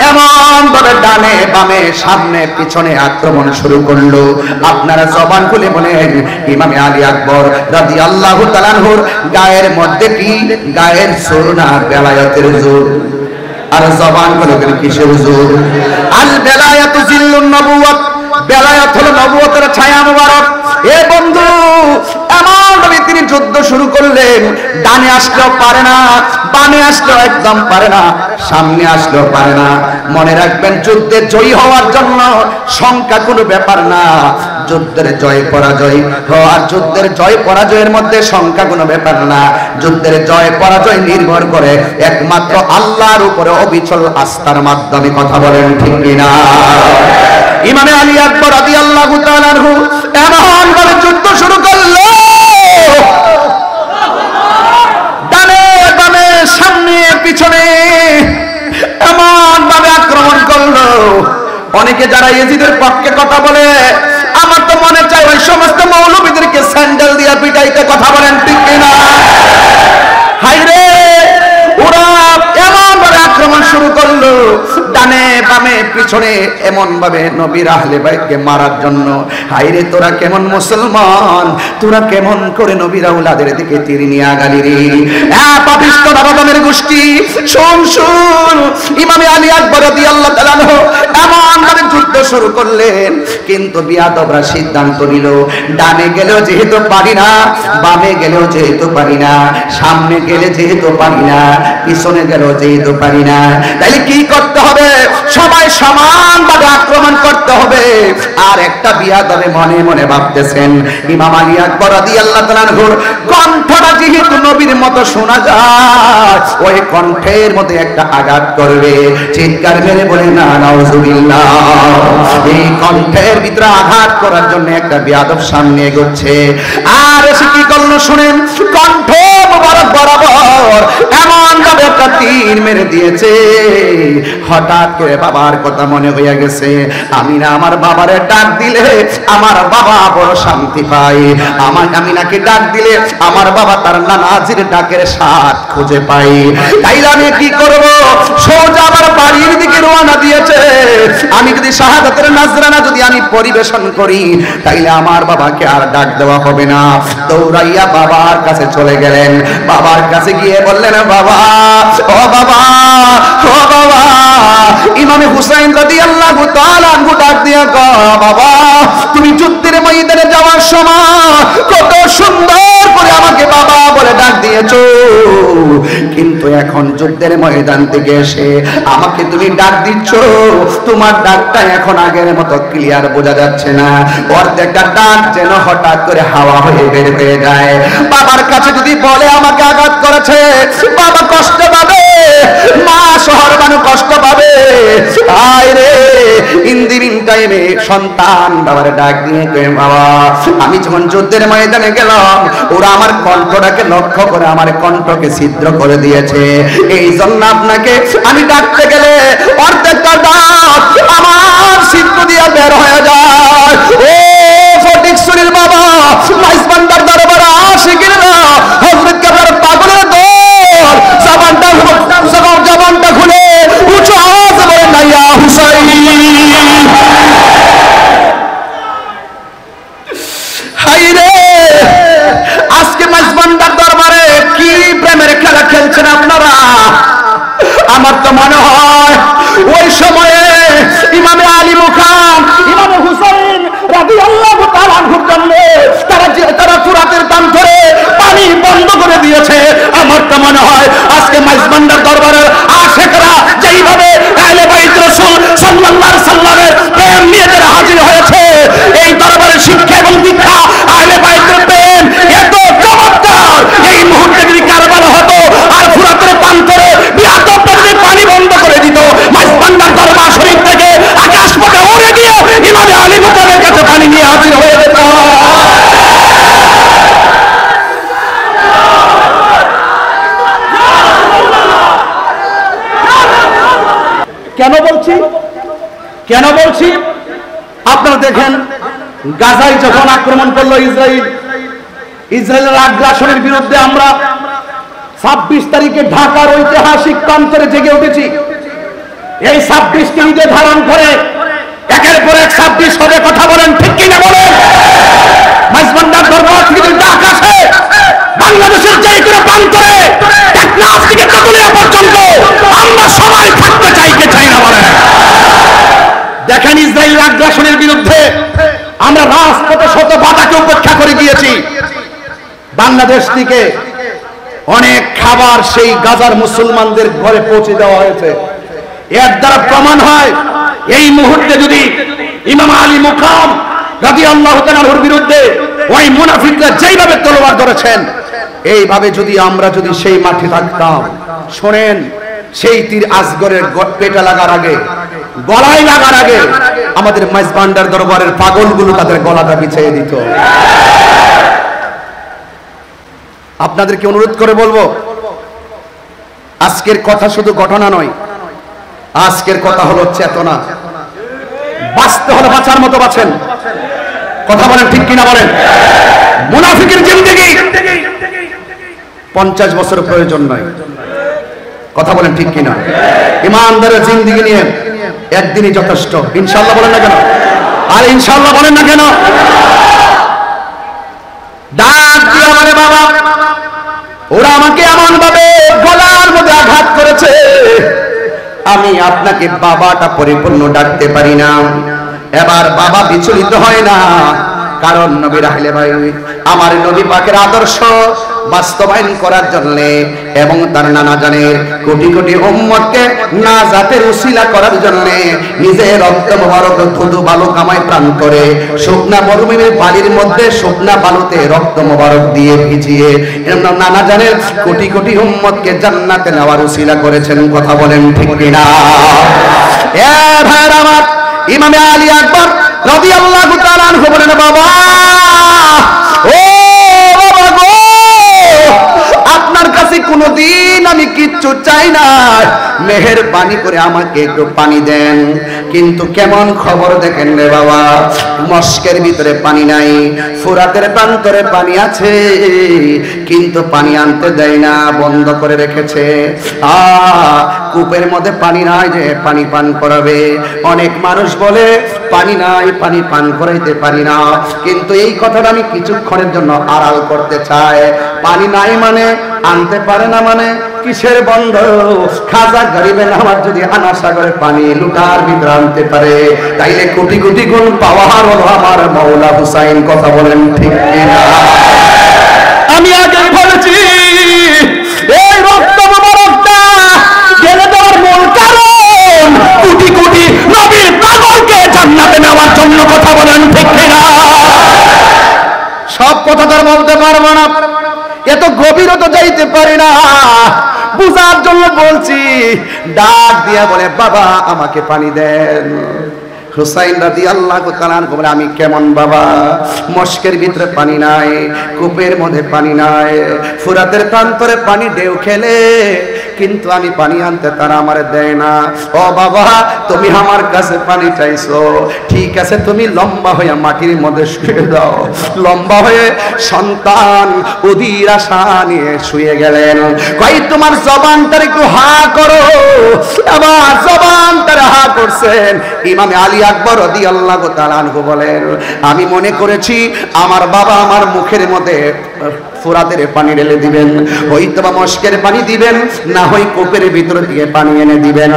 এমন ভাবে ডানে বামে সামনে পিছনে আক্রমণ শুরু করলো। আপনারা জবান খুলে বলেন ইমামে আলী আকবর রাদিয়াল্লাহু তাআলা আনহুর গায়ের মধ্যে কি গায়ের জোর না বেলায়েতের জোর? আর জবান খুলে বলেন কিসের জোর? আল বেলায়াতু জিল্লুন নবুওয়াত, বেলায়াত হলো নবুয়তের ছায়া মুবারক। এ বন্ধু এমন ভাবে তিনি যুদ্ধ শুরু করলেন, ডানে আসলেও পারে না, বামে আসলেও একদম পারে না, সামনে আসলেও পারে না। মনে রাখবেন যুদ্ধে জয়ী হওয়ার জন্য সংখ্যা কোনো ব্যাপার না, যুদ্ধের জয় পরাজয় আর যুদ্ধের জয় পরাজয়ের মধ্যে সংখ্যা কোনো ব্যাপার না। যুদ্ধের জয় পরাজয় নির্ভর করে একমাত্র আল্লাহর উপরে অবিচল আস্থার মাধ্যমে। কথা বলেন ঠিক কিনা? ইমামে আলী আকবর রাদিয়াল্লাহু তাআলা আনহু এমন ভাবে যুদ্ধ শুরু করলো, ডানে বামে সামনে পিছনে এমন ভাবে আক্রমণ করলো। অনেকে যারা ইয়েজিদের পক্ষে কথা বলে আমার তো মনে চায় ওই সমস্ত মৌলবীদেরকে স্যান্ডেল দিয়া পিটাইতে। কথা বলেন ঠিক কিনা? হায়রে ওরা এমন ভাবে আক্রমণ শুরু করলো ডানে বামে পিছনে এমন ভাবে নবীর আহলে বাইতকে মারার জন্য। হায়রে তোরা কেমন মুসলমান, তোরা কেমন করে নবীর আওলাদের দিকে তীর নিয়ে আগালি রে? পাপিষ্ঠ নরদমের গোষ্ঠী শুন শুন। ইমামে আলী আকবর রাদিয়াল্লাহু তাআলা আনহু এমন ভাবে যুদ্ধ শুরু করলেন, কিন্তু বিয়াদবরা সিদ্ধান্ত নিল ডানে গেলেও যেহেতু পারি না, বামে গেলেও যেহেতু পারি না, সামনে গেলে যেহেতু পারি না, পিছনে গেলেও যেহেতু পারি না, তাইলে কি করতে হবে? সবাই সমানভাবে আক্রমণ করতে হবে। আর একটা বিয়াদবে মনে মনে ভাবতেছেন ইমাম আলী আকবর রাদিয়াল্লাহু তাআলা আনহুর কণ্ঠটা যেহেতু নবীর মতো শোনা যায়, ওই কণ্ঠের মধ্যে একটা আঘাত করবে। চিৎকার মেরে বলে না নাউজুবিল্লাহ। এই কণ্ঠের ভিতরে আঘাত করার জন্য একটা বিয়াদব সামনে এগোচ্ছে। আর এসে কি করলো শুনেন, কণ্ঠ মুবারক বরাবর এমন ভাবে একটা তীর মেরে দিয়েছে। হঠাৎ করে বাবার কথা মনে হইয়া গেছে, আমি না আমার বাবারে ডাক দিলে আমার বাবা বড় শান্তি পায়, আমি নাকি ডাক দিলে আমার বাবা তার নানাজির ডাকের স্বাদ খুঁজে পাই। তাইলে আমি কি করব? সোজা আমার বাড়ির দিকে রওনা দিয়েছে। আমি যদি শাহাদাতের নাজরানা যদি আমি পরিবেশন করি, তাইলে আমার বাবাকে আর ডাক দেওয়া হবে না। দৌড়াইয়া বাবার কাছে চলে গেলেন। বাবার কাছে গিয়ে বললেন, বাবা, ও বাবা, ও বাবা। ইমামে হুসাইন রাদিয়াল্লাহু তাআলা আনহু ডাক দিয়া কয়, বাবা, তুমি যুদ্ধের ময়দানে যাওয়ার সময় কত সুন্দর করে আমাকে বাবা বলে ডাক দিয়েছো, কিন্তু এখন যুদ্ধের ময়দান থেকে এসে আমাকে তুমি ডাক দিচ্ছ, তোমার ডাকটা এখন আগের মতো ক্লিয়ার বোঝা যাচ্ছে না। অর্ধেকটা ডাক যেন হঠাৎ করে হাওয়া হয়ে বের হয়ে যায়। বাবার কাছে যদি বলে আমাকে আঘাত করেছে, বাবা কষ্ট পাবে, মা শহর মানুষ কষ্ট পাবে। আয় রে, ইন দি মিন টাইমে সন্তান বাবার ডাক দিয়ে কয়, বাবা, আমি যখন যুদ্ধের ময়দানে গেলাম, ওরা আমার কণ্ঠটাকে লক্ষ্য করে আমার কণ্ঠকে ছিদ্র করে দিয়েছে। এই জন্য আপনাকে আমি ডাকতে গেলে অর্ধেকটা ডাক আমার ছিদ্র দিয়ে বের হয়ে যায়। ও ফটিকছড়ির বাবা, মাইজবান্ডার দরবারে আশিকিরা হযরত কেবলার পাগলের দল, জবানটা খুলে উঁচু আওয়াজে বলেন না, ইয়া হুসাইন। হায়রে, আজকে মাইজবান্ডার দরবারে কি প্রেমের খেলা খেলছেন আপনারা। আমার তো মনে হয় ওই সময়ে ইমামে আলী মুখাম, ইমামে হুসাইন রাদিয়াল্লাহু তাআলা আনহুর জন্য তারা ফুরাতের দাম ধরে পানি বন্ধ করে দিয়েছে। আমার তো মনে হয় আজকে মাইজবান্ডার দরবারের আশিকরা যেইভাবে আহলে বাইত রাসূল সাল্লাল্লাহু আলাইহি সাল্লামের প্রেম নিয়ে যারা হাজির হয়েছে, এই দরবারের শিক্ষা এবং দীক্ষা আহলে বাইতের প্রেম এত চমৎকার, এই মুহূর্তে যদি কারবালা হতো আর ফুরাতের প্রান্তরে বিয়াতটা যদি পানি বন্ধ করে দিত, মাইজবান্ডার দরবার শরীফ থেকে আকাশ পথে উড়ে গিয়ে ইমামে আলী মুকামের কাছে পানি নিয়ে হাজির হয়ে যেত। কেন বলছি আপনারা দেখেন, গাজায় যখন আক্রমণ করলো ইসরায়েলের আগ্রাসনের বিরুদ্ধে আমরা 26 তারিখে ঢাকার ঐতিহাসিক প্রান্তরে জেগে উঠেছি। এই 26কে ঈদে ধারণ করে একের পর এক 26 হবে। কথা বলেন, ঠিক কিনা বলেন? মাইজবান্ডার দরবার থেকে যদি ডাক আসে, বাংলাদেশের যে কোনো প্রান্তরে টেকনাফ থেকে তেতুলিয়া পর্যন্ত আমরা সবাই থাকতে চাই না বলেন? দেখেন, ইসরায়েলের আগ্রাসনের বিরুদ্ধে আমরা রাজপথে শত বাধাকে উপেক্ষা করে গিয়েছি। বাংলাদেশ থেকে অনেক খাবার সেই গাজার মুসলমানদের ঘরে পৌঁছে দেওয়া হয়েছে। এর দ্বারা প্রমাণ হয়, এই মুহূর্তে যদি ইমাম আলী মুকাম রাদিয়াল্লাহু তাআলার বিরুদ্ধে ওই মুনাফিকরা যেইভাবে তলোয়ার ধরেছেন, এইভাবে যদি আমরা সেই মাঠে থাকতাম, শোনেন, সেই তীর আসগরের পেটে লাগার আগে, গলায় লাগার আগে আমাদের মাইজবান্ডার দরবারের পাগলগুলো তাদের গলাটা বিছিয়ে দিত। আপনাদেরকে অনুরোধ করে বলবো, আজকের কথা শুধু ঘটনা নয়, আজকের কথা হলো চেতনা। বাঁচতে হলে বাঁচার মতো বাঁচেন। কথা বলেন, ঠিক কিনা বলেন? মুনাফিকের জিন্দেগি 50 বছর প্রয়োজন নয়। কথা বলেন, ঠিক কিনা? ইমানদারের জিন্দেগি নিয়ে একদিনই যথেষ্ট। ইনশাআল্লাহ বলেন না কেন? আর ইনশাআল্লাহ বলেন না কেন? ডাক দিয়ে আমারে বাবা, ওরা আমাকে এমন ভাবে গলার মধ্যে আঘাত করেছে, আমি আপনাকে বাবাটা পরিপূর্ণ ডাকতে পারি না। এবার বাবা বিচলিত হয় না, কারণ নবীর আহলে ভাই আমার নবী পাকের আদর্শ বাস্তবায়ন করার জন্য এবং তার নানা জানের কোটি কোটি উম্মতকে নাজাতের উসিলা করার জন্য নিজের রক্ত মোবারক ধুধু বালু কামায় প্রাণ করে শুকনা মরুভূমির বালির মধ্যে শুকনা বালুতে রক্ত মোবারক দিয়ে ভিজিয়ে নানা জানের কোটি কোটি উম্মতকে জান্নাতে নেওয়ার উসিলা করেছেন। কথা বলেন, ঠিক কিনা? এ ভাইরা আমার, ইমামে আলী আকবর রাদিয়াল্লাহু তাআলা আনহু বলেন, বাবা, ও বাবা গো, আপনার কাছে কোনদিন আমি কিচ্ছু চাই না, মেহেরবানি করে আমাকে একটু পানি দেন। কিন্তু কেমন খবর দেখেন রে বাবা, মস্কের ভিতরে পানি নাই, ফুরাতের প্রান্তরে পানি আছে, কিন্তু পানি আনতে দেয় না, বন্ধ করে রেখেছে। কূপের মধ্যে পানি নাই যে পানি পান করাবে। অনেক মানুষ বলে পানি নাই, পানি পান করাইতে পারি না, কিন্তু এই কথাটা আমি কিছুক্ষণের জন্য আড়াল করতে চাই। পানি নাই মানে আনতে পারে না মানে কিসের বন্ধ? খাজা গরিবে নামাজ যদি আনা সাগরে পানি লুটার ভিতরে আনতে পারে, তাইলে কোটি কোটি গুণ পাওয়ার হলো আমার মাওলা হুসাইন। কথা বলেন ঠিক কিনা? আমি আগে বলেছি এই রক্ত মোবারকটা জেলে দেওয়ার মূল কারণ কোটি কোটি নবীর পাগলকে জান্নাতে নেওয়ার জন্য। কথা বলেন ঠিক কিনা? সব কথা তো বলতে পারবো না, এত গভীরও তো যাইতে পারি না, বুঝার জন্য বলছি। ডাক দিয়া বলে বাবা আমাকে পানি দেন। হুসাইন রাদিয়াল্লাহু তাআলা বলে আমি কেমন বাবা, মস্কের ভিতরে পানি নাই, কূপের মধ্যে পানি নাই, ফুরাতের প্রান্তরে পানি ঢেউ খেলে, কিন্তু আমি পানি আনতে তারা আমারে দেয় না। ও বাবা তুমি আমার কাছে পানি চাইছো, ঠিক আছে তুমি লম্বা হয়ে মাটির মধ্যে শুয়ে দাও। লম্বা হয়ে সন্তান অধীর আশা নিয়ে শুয়ে গেলেন। কই তোমার জবানটার একটু হা করো। আবার জবানটার হা করছেন। ইমামে আলী আকবর রাদিয়াল্লাহু তাআলা আনহু বলেন আমি মনে করেছি আমার বাবা আমার মুখের মধ্যে ফুরাতের পানি ঢেলে দিবেন, হয়তো বা মস্কের পানি দিবেন, না হয় কূপের ভিতর থেকে পানি এনে দিবেন।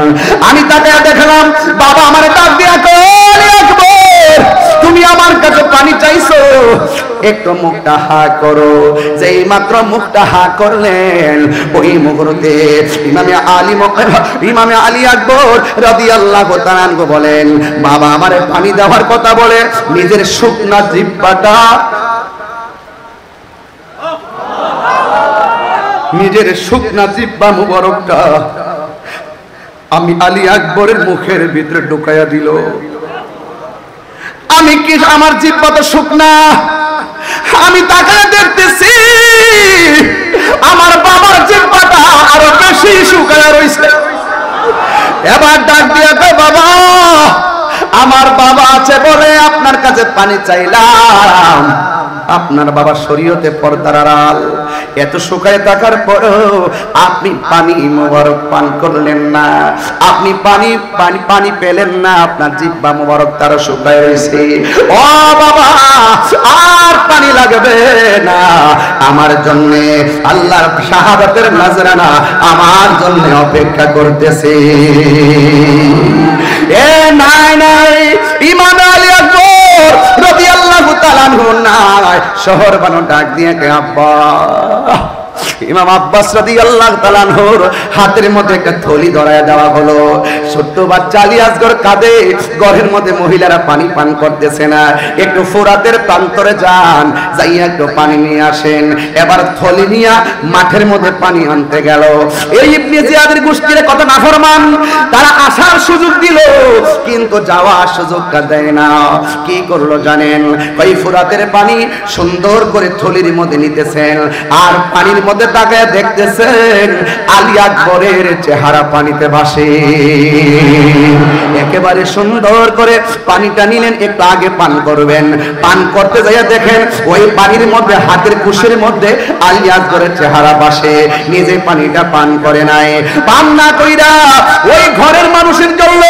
আমি তাকে দেখলাম বাবা আমার ডাক দিয়া কই আকবর তুমি আমার কাছে পানি চাইছো, একটু মুখটা হা করো। যেই মাত্র মুখটা হা করলেন ওই মুহূর্তে ইমামে আলী আকবর রাদিয়াল্লাহু তাআলা আনহু বলেন বাবা আমারে পানি দেওয়ার কথা বলে নিজের শুকনা জিহ্বাটা, নিজের শুকনা জিহ্বা মুবারকটা আমি আলী আকবরের মুখের ভিতরে ঢুকাইয়া দিল। আমি কি আমার জিহ্বা তো শুকনা, আমি তাকায় দেখতেছি আমার বাবার জিহ্বাটা আরো বেশি শুকায়া রইছে। এবার ডাক দিয়া কয় বাবা আমার বাবা আছে বলে আপনার কাছে পানি চাইলাম, আপনার বাবা শরীয়তে পর্দার আড়াল, এত শুকায় থাকার পরেও আপনি পানি মোবারক পান করলেন না, আপনি পানি পানি পানি পেলেন না, আপনার জিহ্বা মোবারক তার শুকায় রয়েছে। ও বাবা আর পানি লাগবে না, আমার জন্য আল্লাহর শাহাদাতের নজরানা আমার জন্য অপেক্ষা করতেছে। এ নাই নাই ইমাম আলী আকবর রাদিয়াল্লাহু তাআলা আনহু নাই শহর বানো ডাক দিয়ে কে আব্বা। ইমাম আব্বাস রাদিয়াল্লাহু তাআলা আনহুর হাতের মধ্যে একটা থলি ধরায় দেওয়া হলো। ছোট্ট বাচ্চা আলী আসগর কাঁদে, ঘরের মধ্যে মহিলারা পানি পান করতেছে না, একটু ফুরাতের প্রান্তরে যান, যাইয়া একটু পানি নিয়ে আসেন। এবার থলি নিয়ে মাঠের মধ্যে পানি আনতে গেল। এই ইবনে জিয়াদের গোষ্ঠীর কত নাফরমান, তারা আসার সুযোগ দিল কিন্তু যাওয়ার সুযোগটা দেয় না। কি করলো জানেন? ওই ফুরাতের পানি সুন্দর করে থলির মধ্যে নিতেছেন আর পানির মধ্যে তাকায় দেখতেছেন আলী আকবরের চেহারা পানিতে ভাসে। একেবারে সুন্দর করে পানিটা নিলেন, একটু আগে পান করবেন, পান করতে যাইয়া দেখেন ওই পানির মধ্যে হাতের কুশের মধ্যে আলী আকবরের চেহারা ভাসে। নিজে পানিটা পান করে নাই, পান না কইরা ওই ঘরের মানুষের জন্য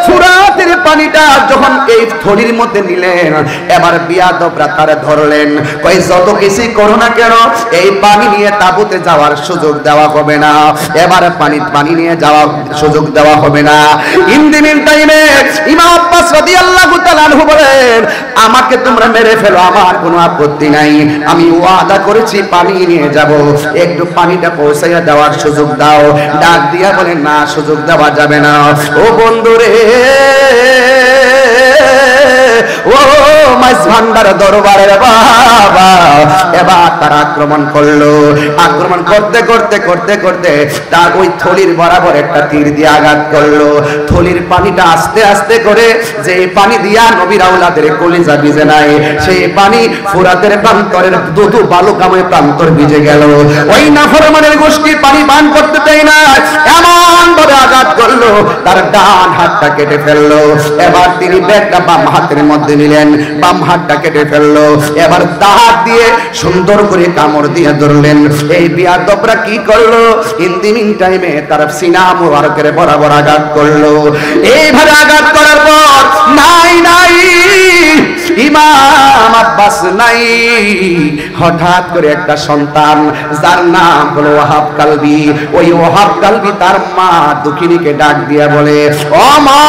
ফুরাতের পানিটা যখন এই থলির মধ্যে নিলেন, এবার বিয়াদবরা তারে ধরলেন, কই যত কিছু করো না কেন এই পানি নিয়ে তাবুতে যাওয়ার সুযোগ দেওয়া হবে না, এবার পানি নিয়ে যাওয়ার সুযোগ দেওয়া হবে না। ইন দি মিন টাইমে ইমাম আব্বাস রাদিয়াল্লাহু তাআলা আনহু বলেন আমাকে তোমরা মেরে ফেলো, আমার কোনো আপত্তি নাই, আমি ওয়াদা করেছি পানি নিয়ে যাব, একটু পানিটা পৌঁছাইয়া দেওয়ার সুযোগ দাও। ডাক দিয়া বলেন না সুযোগ দেওয়া যাবে না। ও বন্ধুরে ও মাইজ ভান্ডার দরবারের বাবা, এবার তারা আক্রমণ করলো। আক্রমণ করতে করতে করতে করতে তার ওই থলির বরাবর একটা তীর দিয়ে আঘাত করলো। থলির পানিটা আস্তে আস্তে করে, যে পানি দিয়া নবীর আওলাদের কলিজা ভিজে নাই, সেই পানি ফুরাতের প্রান্তরের দুধু বালুকাময় প্রান্তর ভিজে গেল। ওই নাফরমানের গোষ্ঠী পানি পান করতে দেয় না, এমন ভাবে আঘাত করলো তার ডান হাতটা কেটে ফেললো। এবার তিনি ব্যাগটা বাম হাতের মধ্যে নিলেন, বাম হাতটা কেটে ফেললো। এবার হাত দিয়ে সুন্দর করে কামড় দিয়ে ধরলেন। এই বিয়াদবরা কি করলো, ইন দি মিন টাইমে তার সিনা মুবারকের বরাবর আঘাত করলো। এইভাবে আঘাত করার পর নাই নাই ইমাম আব্বাস নাই, হঠাৎ করে একটা সন্তান যার নাম হলো ওয়াহাব কালবি, ওই ওয়াহাব কালবি তার মা দুখিনীকে ডাক দিয়া বলে, ও মা,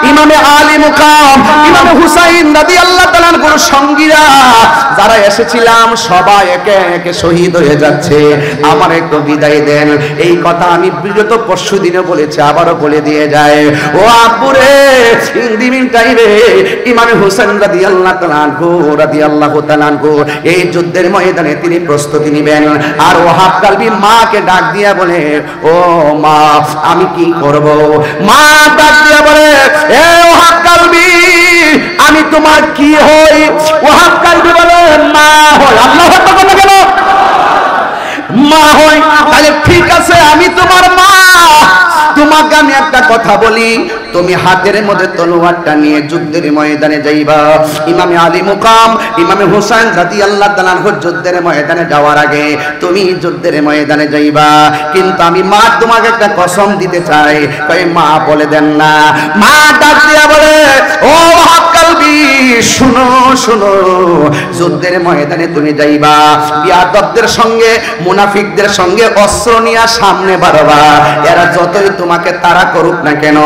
ইমামে আলী মুকাম ইমামে হুসাইন রাদিয়াল্লাহু তাআলার কোন সঙ্গীরা যারা এসেছিলাম সবাই একে একে শহীদ হয়ে যাচ্ছে, আমার একটু বিদায় দেন। এই কথা আমি বিগত পরশু দিনে বলেছি, আবারও বলে দিয়ে যায়, ও আব্বুরে, ইন্দিমিন টাইমে ইমামে হুসাইন রাদিয়াল্লাহু তাআলা এই যুদ্ধের ময়দানে তিনি প্রস্তুতি নেবেন। আর ওয়াহাব কালবি মাকে ডাক দিয়া বলে, ও মা, আমি কি করব? মা ডাক দিয়া বলে, এ ওয়াহাব কালবি, আমি তোমার কি হই? ওয়াহাব কালবি বলে, মা হই। আল্লাহু আকবার কেন? মা হই, তাহলে ঠিক আছে, আমি তোমার মা। তোমাকে আমি একটা কথা বলি, তুমি হাতের মধ্যে তলোয়ারটা নিয়ে যুদ্ধের ময়দানে যাইবা। ইমামে আলী মুকাম ইমামে হুসাইন রাদিয়াল্লাহু তাআলা যুদ্ধের ময়দানে যাওয়ার আগে তুমি যুদ্ধের ময়দানে যাইবা, কিন্তু আমি মা তোমাকে একটা কসম দিতে চাই। তাই মা বলে দেন না। মা ডাক দিয়া বলে, ও ওয়াহাব কালবি, শুনো শুনো, যুদ্ধের ময়দানে তুমি যাইবা, বিয়াদবদের সঙ্গে মুনাফিকদের সঙ্গে অস্ত্র নিয়ে সামনে বাড়বা। এরা যতই তোমাকে তাড়া করুক না কেন,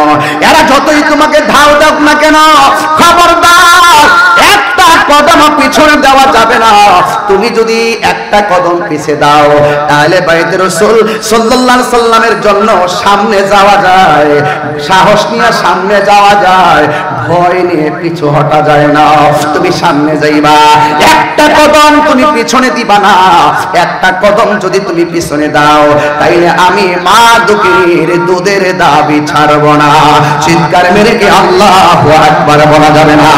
এরা যতই তোমাকে ধাও দাও না কেন, খবরদার একটা কদম পিছনে দেওয়া যাবে না। তুমি যদি একটা কদম পিছে দাও, তাহলে বাইতে রাসূল সাল্লাল্লাহু আলাইহি সাল্লামের জন্য সামনে যাওয়া যায়, সাহস নিয়ে সামনে যাওয়া যায়, ভয় নিয়ে পিছু হটা যায় না। তুমি সামনে যাইবা, একটা কদম তুমি পিছনে দিবা না। একটা কদম যদি তুমি পিছনে দাও, তাইলে আমি মা দুঃখীর দুধের দাবি ছাড়ব না। চিৎকার মেরে কি আল্লাহু আকবার বলা যাবে না?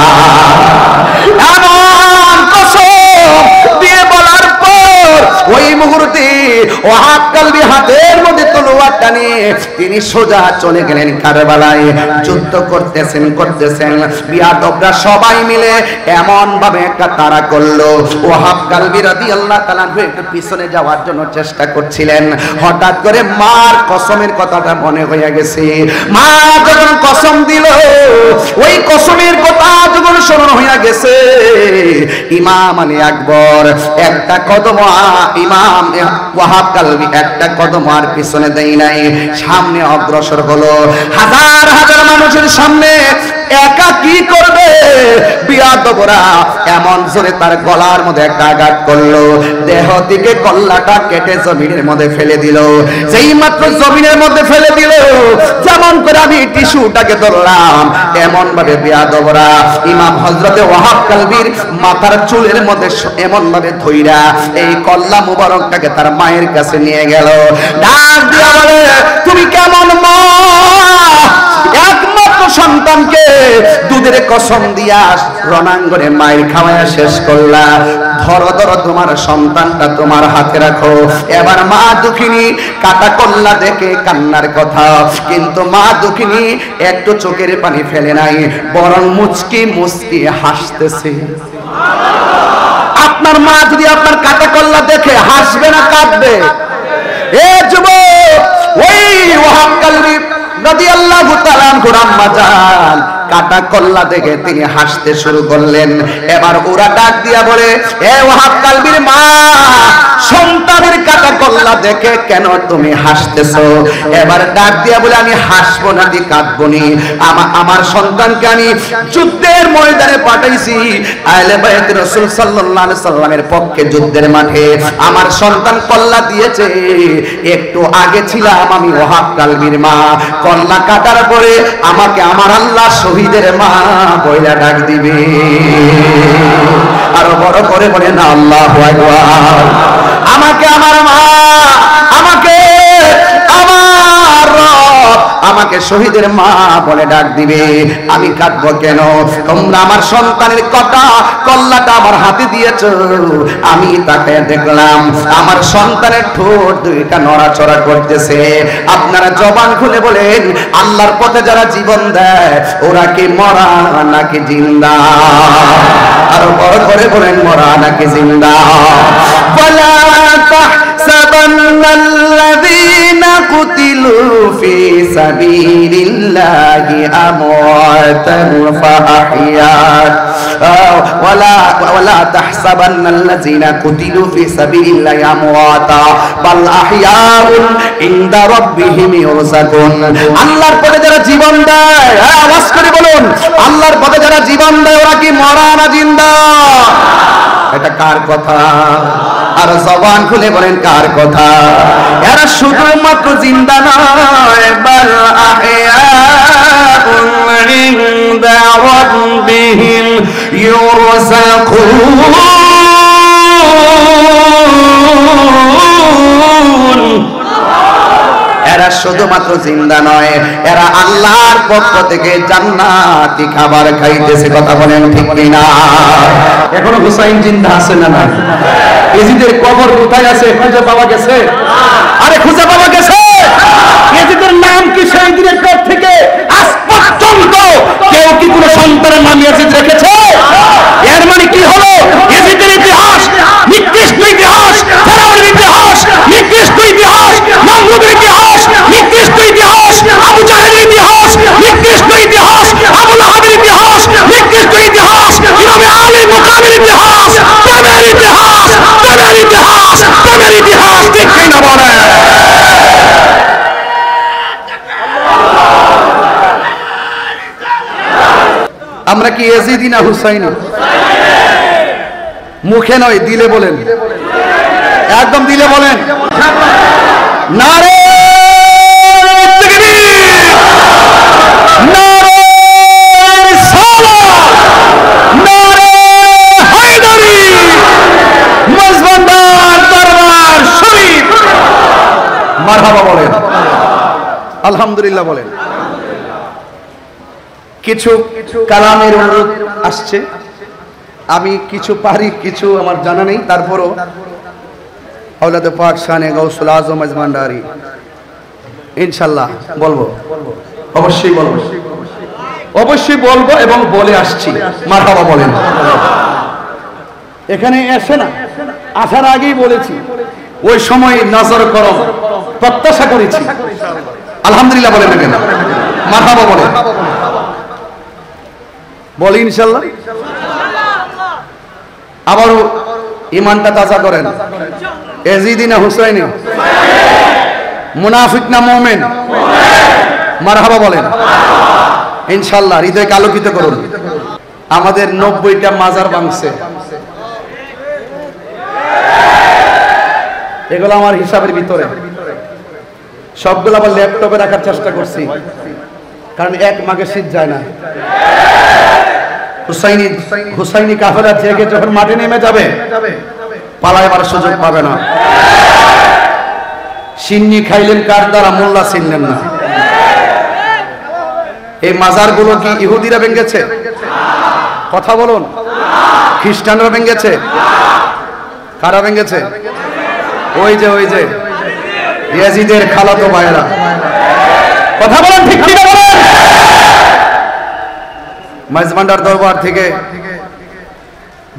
এমন কসম দিয়ে বলার পর ওই মুহূর্তে ওয়াহাব কালবি হাতের মধ্যে তলোয়ারটা নিয়ে তিনি সোজা চলে গেলেন কারবালায়। যুদ্ধ করতেছেন বিয়াদবরা সবাই মিলে এমন ভাবে একটা তাড়া করলো। ওয়াহাব কালবি রাদিয়াল্লাহু তাআলা একটু পিছনে যাওয়ার জন্য চেষ্টা করছিলেন। হঠাৎ করে মার কসমের কথাটা মনে হয়ে গেছে। মা যখন কসম দিল, ওই কসমের কথা যখন স্মরণ হয়ে গেছে, ইমাম আলী আকবর একটা কদম, ইমাম ওয়াহাব কালবি একটা কদম আর পিছনে দেয় নাই, সামনে অগ্রসর হলো। হাজার হাজার মানুষের সামনে একা কি করবে? বিয়াদবরা এমন জোরে তার গলার মধ্যে একটা আঘাত করলো, দেহ থেকে কল্লাটা কেটে জমিনের মধ্যে ফেলে দিল। যেই মাত্র জমিনের মধ্যে ফেলে দিল, যেমন করে আমি টিস্যুটাকে ধরলাম, এমন ভাবে বিয়াদবরা ইমাম হযরতে ওয়াহাব কালবির মাথার চুলের মধ্যে এমন ভাবে ধইরা এই কল্লা মুবারকটাকে তার মায়ের কাছে নিয়ে গেল। ডাক দিয়া বলে, তুমি কেমন মা? একমাত্র সন্তানকে দুধের কসম দিয়া রণাঙ্গনে মায়ের খাওয়ায়া শেষ করলা, ধরো ধরো তোমার সন্তানটা তোমার হাতে রাখো। এবার মা দুঃখিনী কাটা কল্লা দেখে কান্নার কথা, কিন্তু মা দুঃখিনী একটু চোখের পানি ফেলে নাই, বরং মুচকি মুচকি হাসতেছে। আপনার মা যদি আপনার কাটা কল্লা দেখে হাসবে না কাঁদবে? এ যুবক, ওই ওয়াহাব কালবি রাদিয়াল্লাহু তাআলা আম্মা জান কাটা কল্লা দেখে তিনি হাসতে শুরু করলেন। এবার ওরা ডাক দিয়া বলে, এ ওয়াহাব কালবির মা, সন্তানের কাটা কল্লা দেখে কেন তুমি হাসতেছো? এবার ডাক দিয়া বলে আমি হাসবো না দি কাঁদবো নি, আমার সন্তানকে আমি যুদ্ধের ময়দানে পাঠাইছি, আহলে বাইত রাসূল সাল্লাল্লাহু আলাইহি সাল্লামের পক্ষে যুদ্ধের মাঠে আমার সন্তান কল্লা দিয়েছে। একটু আগে ছিলাম আমি ওহাব কালবির মা, কল্লা কাটার পরে আমাকে আমার আল্লাহ শহীদের মা বইলা ডাক দিবে। আরো বড় করে বলে না আল্লাহু আকবার। আমাকে আমার মা, আমাকে আমার রব আমাকে শহীদের মা বলে ডাক দিবে, আমি কাঁদবো কেন? তোমরা আমার সন্তানের কল্লাটা আমার হাতে দিয়েছো, আমি তাকে দেখলাম আমার সন্তানের ঠোঁট দুইটা নড়াচড়া করতেছে। আপনারা জবান খুলে বলেন, আল্লাহর পথে যারা জীবন দেয় ওরা কি মরা নাকি জিন্দা? আরো বড় করে বলেন, মরা নাকি জিন্দা? ওয়ালা তাহসাবান্নাল্লাযীনা কুতিলু ফি সাবিলিল্লাহি আমওয়াতান ফাআহইয়াত ওয়ালা তাহসাবান্নাল্লাযীনা কুতিলু ফি সাবিলিল্লাহি আমওয়াতা বাল আহইয়াউন ইনদা রাব্বিহিম ইউরযাকুন। আল্লাহর পথে যারা জীবন দেয়, আওয়াজ করে বলুন, আল্লাহর পথে যারা জীবন দেয় ওরা কি মরা না জিন্দা? এটা কার কথা? আর জবান খুলে বলেন কার কথা? এরা শুধুমাত্র জিন্দা নয়, বাল আহইয়াউন ইনদা রাব্বিহিম ইউরযাকুন। এরা শুধুমাত্র জিন্দা নয়, এরা আল্লাহর পক্ষ থেকে জান্নাতি খাবার খাইতেছে। কথা বলেন ঠিক কিনা? এখনো হুসাইন জিন্দা আছে না? না। ইয়াজিদের কবর কোথায় আছে? খুঁজে পাওয়া গেছে? আরে খুঁজে পাওয়া গেছে? ইয়াজিদের নাম কি সেই দিনের পর থেকে আজ পর্যন্ত কেউ কি কোনো সন্তানের নাম ইয়াজিদ রেখেছে? এর মানে কি হলো? ইয়াজিদের ইতিহাস নিকৃষ্ট ইতিহাস, ফেরাউনের ইতিহাস নিকৃষ্ট ইতিহাস, নমরুদের ইতিহাস নিকৃষ্ট ইতিহাস, আবু জাহেলের ইতিহাস নিকৃষ্ট ইতিহাস, আবু লাহাবের ইতিহাস নিকৃষ্ট ইতিহাস, ইমামে আলী মুকামের ইতিহাস, তাদের ইতিহাস, তাদের ইতিহাস, তাদের ইতিহাস। ঠিক কি না বলে? আমরা কি ইয়াজিদি না হুসাইনি? মুখে নয়, দিলে বলেন, একদম দিলে বলেন। নারে তাকবীর, নারে সালাত, নারে হায়দারি, মজবান্দার দরবার শরীফ। মারহাবা বলেন, আলহামদুলিল্লাহ বলেন। কিছু কালামের অনুরোধ আসছে, আমি কিছু পারি, কিছু আমার জানা নেই, তারপরও আওলাদে পাক শানে গাউসুল আজম মজবান্দারি ইনশাআল্লাহ বলবো, অবশ্যই বলবো, অবশ্যই বলবো এবং বলে আসছি। মারহাবা বলেন। এখানে এসে না আসার আগেই বলেছি, ওই সময় নজর করম প্রত্যাশা করেছি। আলহামদুলিল্লাহ বলেন না কেন? মারহাবা বলেন, বলি ইনশাআল্লাহ। আবারও ইমানটা তাজা করেন। ইয়াজিদি না হুসাইনি? মুনাফিক না মুমিন? মারহাবা বলেন। ইনশাআল্লাহ হৃদয়কে আলোকিত করুন। আমাদের 90টা মাজার ভাঙছে, এগুলো আমার হিসাবের ভিতরে। সবগুলো আবার ল্যাপটপে রাখার চেষ্টা করছি, কারণ এক মাঘে শীত যায় না। হুসাইনি কাফেলা জেগে যখন মাঠে নেমে যাবে, পালাইবার সুযোগ পাবে না। সিন্নি খাইলেন কার দ্বারা? মোল্লা ছিলেন না। এই মাজারগুলো কি ইহুদিরা ভেঙেছে? কথা বলুন। খ্রিস্টানরা ভেঙেছে? কারা ভেঙেছে? ওই যে ইয়াজিদের খালাতো ভাইরা। কথা বলেন ঠিক কি না বলেন? মাইজবান্ডার দরবার থেকে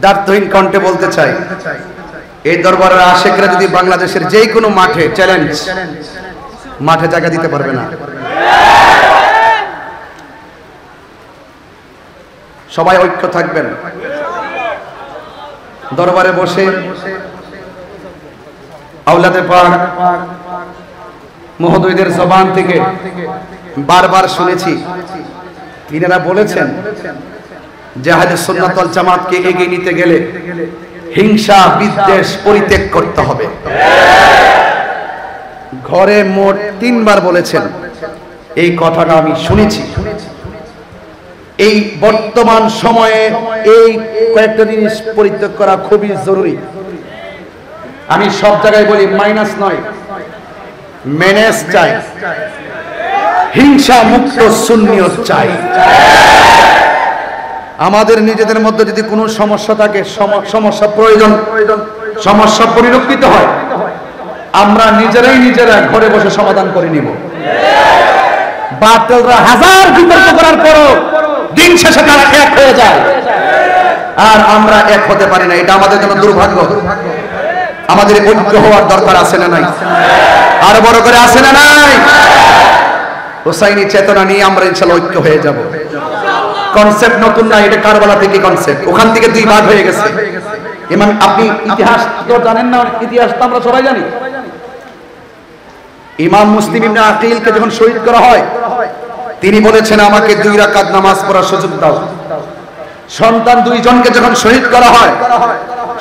দার্থহীন কণ্ঠে বলতে চাই, এই দরবারের আশেকরা যদি বাংলাদেশের যে কোনো মাঠে চ্যালেঞ্জ, মাঠে জায়গা দিতে পারবে না। সবাই ঐক্য থাকবেন। দরবারে বসে আওলাদে পাক মহোদয়দের জবান থেকে বারবার শুনেছি, তিনারা বলেছেন যে আহলে সুন্নাত ওয়াল জামাতকে এগিয়ে নিতে গেলে হিংসা বিদ্বেষ পরিত্যাগ করতে হবে। ঘরে মোট 3 বার বলেছেন, এই কথাটা আমি শুনেছি। এই বর্তমান সময়ে এই কয়েকটা জিনিস পরিত্যাগ করা খুবই জরুরি। আমি সব জায়গায় বলি, মাইনাস নয়, মেনেজ চাই, হিংসা মুক্ত সুন্নিয়ত চাই। আমাদের নিজেদের মধ্যে যদি কোনো সমস্যা থাকে, সমস্যা প্রয়োজন, সমস্যা পরিলক্ষিত হয়, আমরা নিজেরা ঘরে বসে সমাধান করে নিব। বাতিলরা হাজার বিতর্ক করার পরও দিন শেষে তারা এক হয়ে যায়, আর আমরা এক হতে পারি না। এটা আমাদের জন্য দুর্ভাগ্য। আমাদের ঐক্য হওয়ার দরকার আছে না নাই? আরো বড় করে আছে না নাই? হোসাইনি চেতনা নিয়ে আমরা ইনশাআল্লাহ ঐক্য হয়ে যাব। কনসেপ্ট নতুন না, এটা কারবালা থেকে কনসেপ্ট, ওখান থেকে 2 ভাগ হয়ে গেছে। ইমাম, আপনি ইতিহাস তো জানেন না? ইতিহাস তো আমরা সবাই জানি। ইমাম মুসলিম ইবনে আকিলকে যখন শহীদ করা হয়, তিনি বলেছেন আমাকে 2 রাকাত নামাজ পড়ার সুযোগ দাও। সন্তান 2 জনকে যখন শহীদ করা হয়,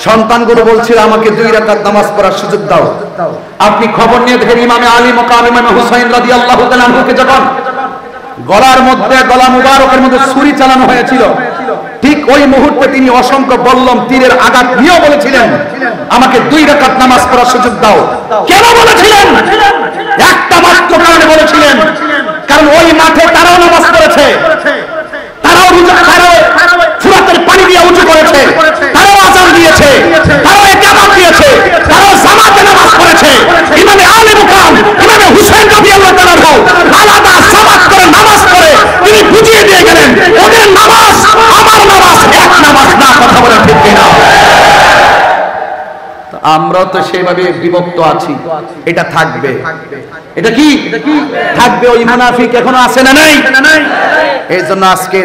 সন্তানগুলো বলছিল আমাকে 2 রাকাত নামাজ পড়ার সুযোগ দাও। আপনি খবর নিয়ে দেখেন, ইমামে আলী মাকাম ইমাম হুসাইন রাদিয়াল্লাহু তাআলা আনহুকে যখন গলার মধ্যে, গলা মুবারকের মধ্যে ছুরি চালানো হয়েছিল, ঠিক ওই মুহূর্তে তিনি অসংখ্য বল্লম তীরের আঘাত নিয়েও বলেছিলেন আমাকে 2 রাকাত নামাজ পড়ার সুযোগ দাও। কেন বলেছিলেন? একটা মাত্র কারণে বলেছিলেন, কারণ ওই মাঠে তারাও নামাজ পড়েছে, তারাও ফুরাতের পানি দিয়ে উঁচু করেছে, তারাও আযান দিয়েছে, তারাও ইকামত দিয়েছে, তারাও জামাতে নামাজ পড়েছে। ইমামে আলী মুকাম ইমামে হুসাইন রাদিয়াল্লাহু তাআলা আলাদা জামাত করে নামাজ পড়ে তিনি বুঝিয়ে দিয়ে গেলেন ওদের নামাজ আমার নামাজ এক নামাজ না। কথা বলেন ঠিক কিনা? আমরা তো সেভাবে বিভক্ত আছি, এটা থাকবে। এটা কি থাকবে? ওই মুনাফিক এখনো আছে না নাই? এই জন্য আজকে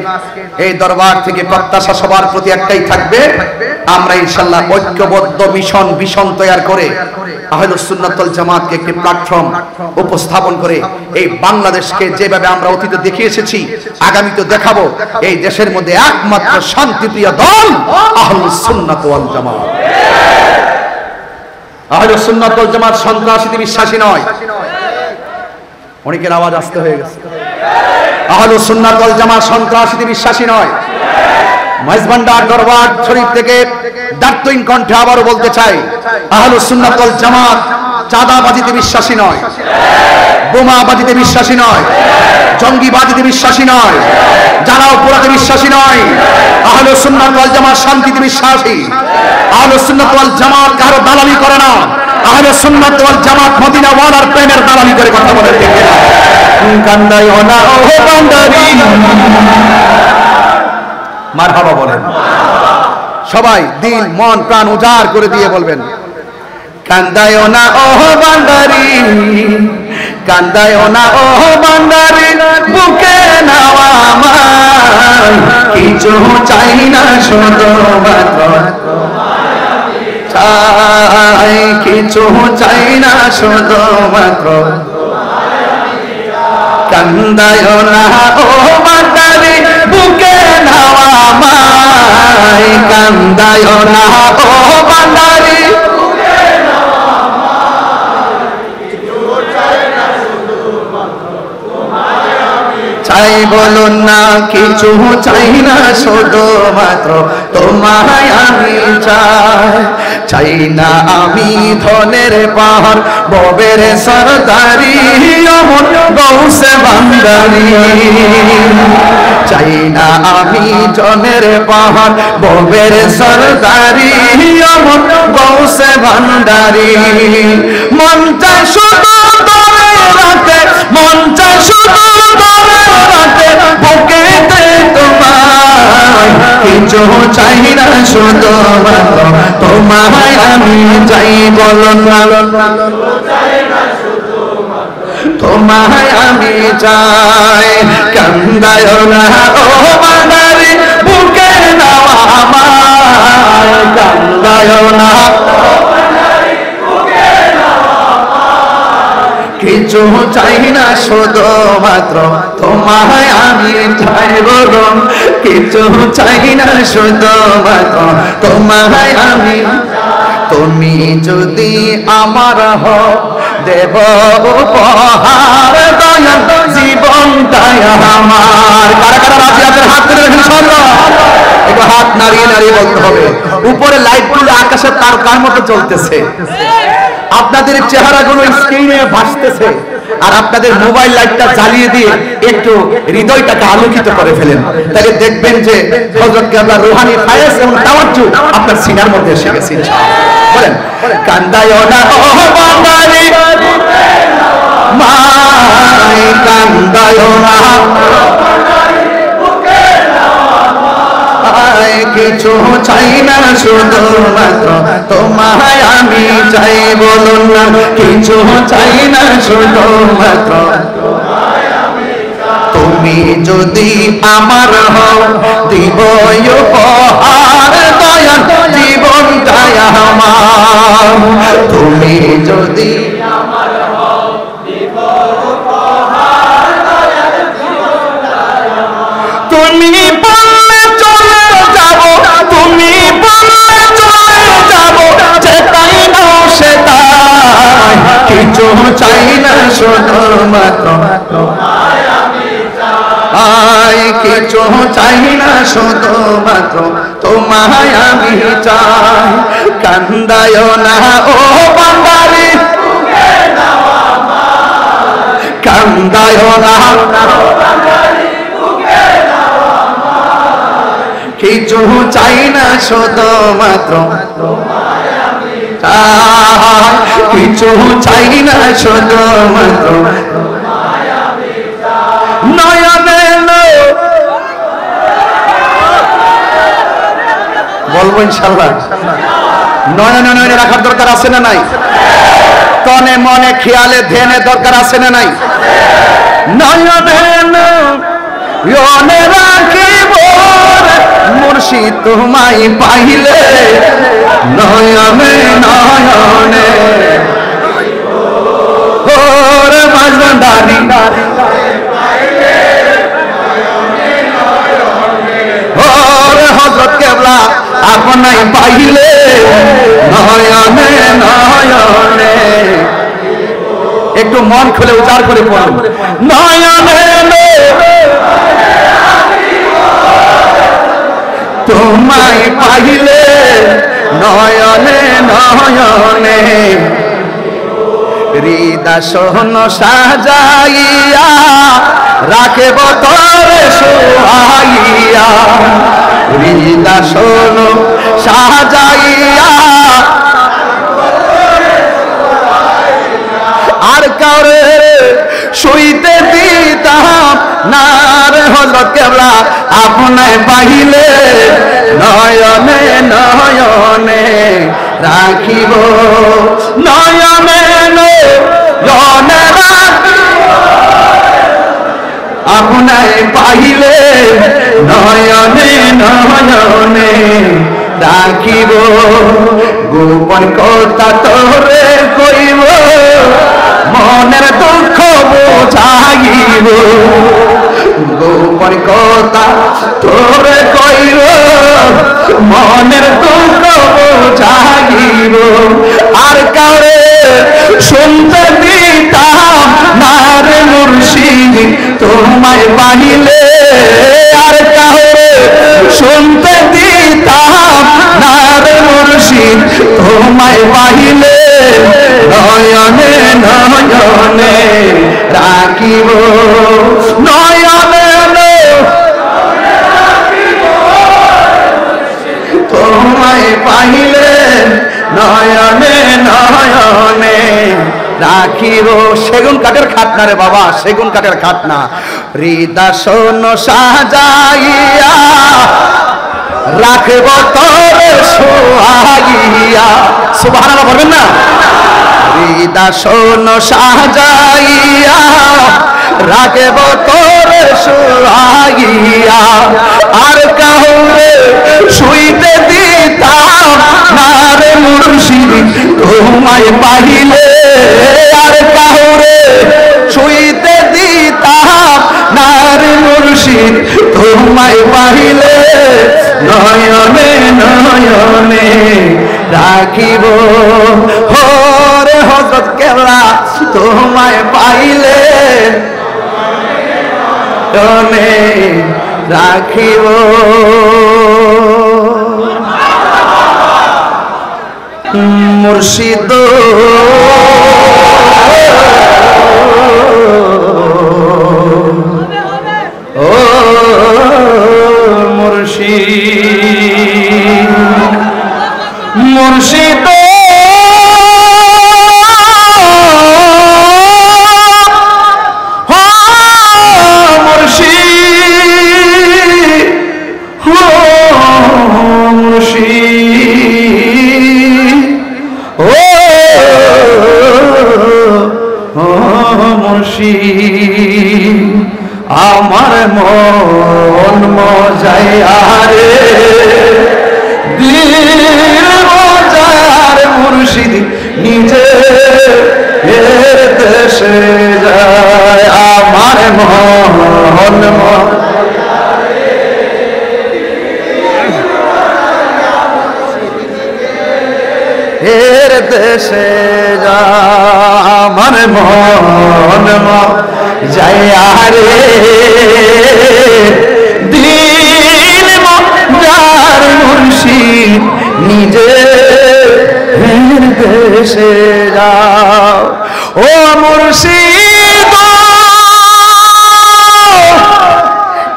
এই দরবার থেকে প্রত্যাশা সবার প্রতি একটাই থাকবে, আমরা ইনশাআল্লাহ ঐক্যবদ্ধ মিশন তৈরি করে আহলুস সুন্নাত ওয়াল জামাতকে একটি প্ল্যাটফর্ম উপস্থাপন করে এই বাংলাদেশকে যেভাবে আমরা অতীতে দেখে এসেছি, আগামীতে দেখাবো। এই দেশের মধ্যে একমাত্র শান্তিপ্রিয় দল আহলুস সুন্নাত ওয়াল জামাত। আহলুস সুন্নাত ওয়াল জামাত সন্ত্রাসীতে বিশ্বাসী নয়। অনেকের আওয়াজ আসতে হয়ে গেছে। আহলুস সুন্নাত ওয়াল জামাত সন্ত্রাসীতে বিশ্বাসী নয়। মাইজভান্ডার দরবার শরীফ থেকে দার্থহীন কণ্ঠে আবারও বলতে চাই, আহলুস সুন্নাত ওয়াল জামাত চাঁদাবাজিতে বিশ্বাসী নয়, বোমাবাজিতে বিশ্বাসী নয়, জঙ্গিবাজিতে বিশ্বাসী নয়, জ্বালাও পোড়াতে বিশ্বাসী নয়। আহলুস সুন্নাত ওয়াল জামাত শান্তিতে বিশ্বাসী। আহলুস সুন্নাত ওয়াল জামাত কারো দালালি করে না। আহলুস সুন্নাত ওয়াল জামাত মদিনা ওয়ালার প্রেমের দালালি করে। কথা বলে ঠিক না? কান্দাইও না ও বান্দারি, মারহাবা বলেন সবাই, দিল মন প্রাণ উজাড় করে দিয়ে বলবেন, কান্দাইও না ও বান্দারি, কান্দাইও না ও বান্দারি, বুকে নাও আমায়, কিছু চাই না শুধু মাত্র চাই, কিছু চাই না শুধু মাত্র, কান্দাইও না ও বান্দারি, বুকে নাও আমায়, কান্দাইও না ও বান্দারি, চাই বলুন না, কিছু চাই না শুধু মাত্র তোমায় আমি চাই। চাই না আমি ধনের পাহাড়, ববের সরদারি, অমর গৌসে বান্দারি। চাই না আমি জনের পাহাড়, ববের সরদারি, অমর গৌসে ভান্ডারি। মন চাই শুধু তরে রাতে, মন চাই শুধু তরে রাতে, বুকেতে তোমায়, কিছু চাই না শুধু মাত্র তোমায় আমি চাই। বলো না, তোমায় আমি চাই, কান্দায়ও না ও বান্দারি, বুকে নাও আমায়, কান্দায়ও না ও বান্দারি, বুকে নাও কিছু চাই না শুধুমাত্র তোমায় আমি চাই বলো, কিছু চাই না শুধুমাত্র তোমায় আমি। তুমি যদি আমার হও দেব উপহার দয়াল জীবনটাই আমার। কারা কারা রাজি আছেন হাত তুলে রাখেন ইনশাআল্লাহ। একটু হাত নাড়িয়ে নাড়িয়ে বলতে হবে। উপরে লাইটগুলো আকাশের তারকার মতো চলতেছে, আপনাদের চেহারাগুলো স্ক্রিনে ভাসতেছে, আর আপনাদের মোবাইল লাইটটা জ্বালিয়ে দিয়ে একটু হৃদয়টাকে আলোকিত করে ফেলেন, তাহলে দেখবেন যে হযরত কেবলা রূহানী ফায়েজ এবং তাওয়াজ্জু আপনার সিনার মধ্যে এসে গেছে। বলেন কান্দায়ো না ও বাঙালি মাই, কান্দায়ো না কিছু চাই না শুধুমাত্র তোমায় আমি চাই বলুন না, কিছু চাই না শুধুমাত্র তুমি যদি আমার হও দিব উপহার দয়াল জীবনটাই আমার। তুমি যদি আমার হও দিব উপহার দয়াল জীবনটাই আমার। তুমি বললে চলে যাব, তুমি বললে চলে যাব, যেটাই নাও সেটাই, কিছু চাই না শুধুমাত্র তোমায় আমি চাই, কিছু চাই না শুধুমাত্র তোমায় আমি চাই। কান্দায়ো না ও বাঙালি কান্দায়ো না, কিছু চাই না শুধুমাত্র তোমায় আমি চাই, কিছু চাই না শুধুমাত্র তোমায় আমি চাই। নয়নে বলবো ইনশাআল্লাহ, নয়নে নয়নে রাখার দরকার আছে না নাই? তনে মনে খেয়ালে ধ্যানে দরকার আছে না নাই? নয়নে নয়নে রাখিব মুর্শিদ তোমায় পাইলে, নয়নে নয়নে ওরে বাজদারি ওরে হযরত কেবলা আপনায় পাইলে, নয়নে নয়নে একটু মন খুলে উচ্চার করে পড়ুন, নয়নে তোমায় পাইলে, নয়নে নয়নে হৃদয় সাজাইয়া রাখব তোরে সোহাইয়া, হৃদয় সাজাইয়া আর কারে শুইতে দিতাম না রে হযরত কেবলা আপনায় পাইলে, নয়নে নয়নে রাখিব, নয়নে নয়নে আপনায় পাইলে, নয়নে নয়নে রাখিব, গোপন কথা তোরে কইব, মনের দুঃখ বোঝাইব, গোপন কথা তোরে কইব, মনের দুঃখ বোঝাইব, আর কারে শুনতে দিতাম না রে মুর্শিদ তোমায় পাইলে, আর কারে শুনতে দিতাম না রে মুর্শিদ তোমায় পাইলে, নয়নে নয়নে রাখিব, নয়নে তোমায় পাইলে, নয়নে নয়নে রাখিব। সেগুন কাঠের খাটনা রে বাবা, সেগুন কাঠের খাটনা। হৃদয় সাজাইয়া রাখব তোরে সোহাইয়া, সুবহানাল্লাহ বলবেন না? হৃদয় সাজাইয়া রাখব তোরে সোহাইয়া, আর কাউরে শুইতে দিতাম না রে মুর্শিদ তোমায় পাইলে, আর কাউরে তোমায় পাইলে নয়নে নয়নে রাখিব হরে হযরত কেবলা তোমায় পাইলে নয়নে রাখিব মুর্শিদ ও মুর্শিদ মুর্শিদ আমার মন মজায় আরে দিল মজার মুর্শিদ নিজে দেশে যায় আমার মন এর দেশে যায় আমার মন যায় রে দিল মজার মুর্শিদ নিজে দেশে যাও ও মুর্শিদ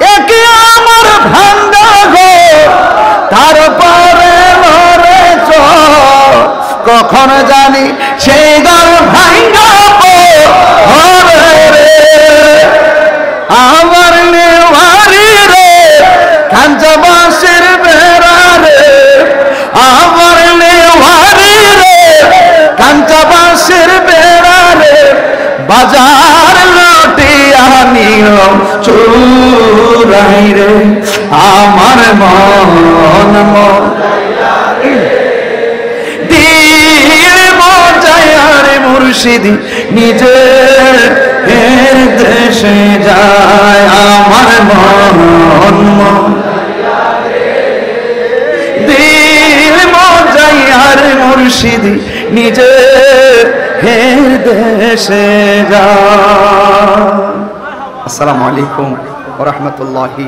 একে আমার ভাঙ্গা গো তারপরে লড়েছ কখন জানি সেই দল ভাঙ্গা আমার নেওয়ারি রে কাঞ্চবাসের বেড়া রে আমার নেওয়ারি রে কাঞ্চবাসের বেড়া রে বাজার লটিয়া নিও চুরাই রে আমার মন দিল মজায়ার মুর্শিদ নিজে দেশে যায় আমার মন দিল মজায়ার মুর্শিদ নিজে দেশে যায় আসসালামু আলাইকুম ওয়া রাহমাতুল্লাহি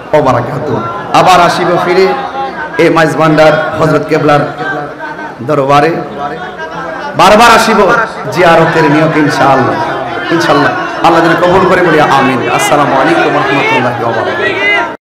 ওয়া বারাকাতুহু আবার আসিব ফিরে এই মাইজভান্ডার হযরত কেবলার দরবারে বারবার আসিব জিয়ারতের নিয়ত ইনশাআল্লাহ ইনশাআল্লাহ আল্লাহ যেন কবুল করে বলি আমিন আসসালামু আলাইকুম ওয়া রাহমাতুল্লাহি ওয়া বারাকাতুহু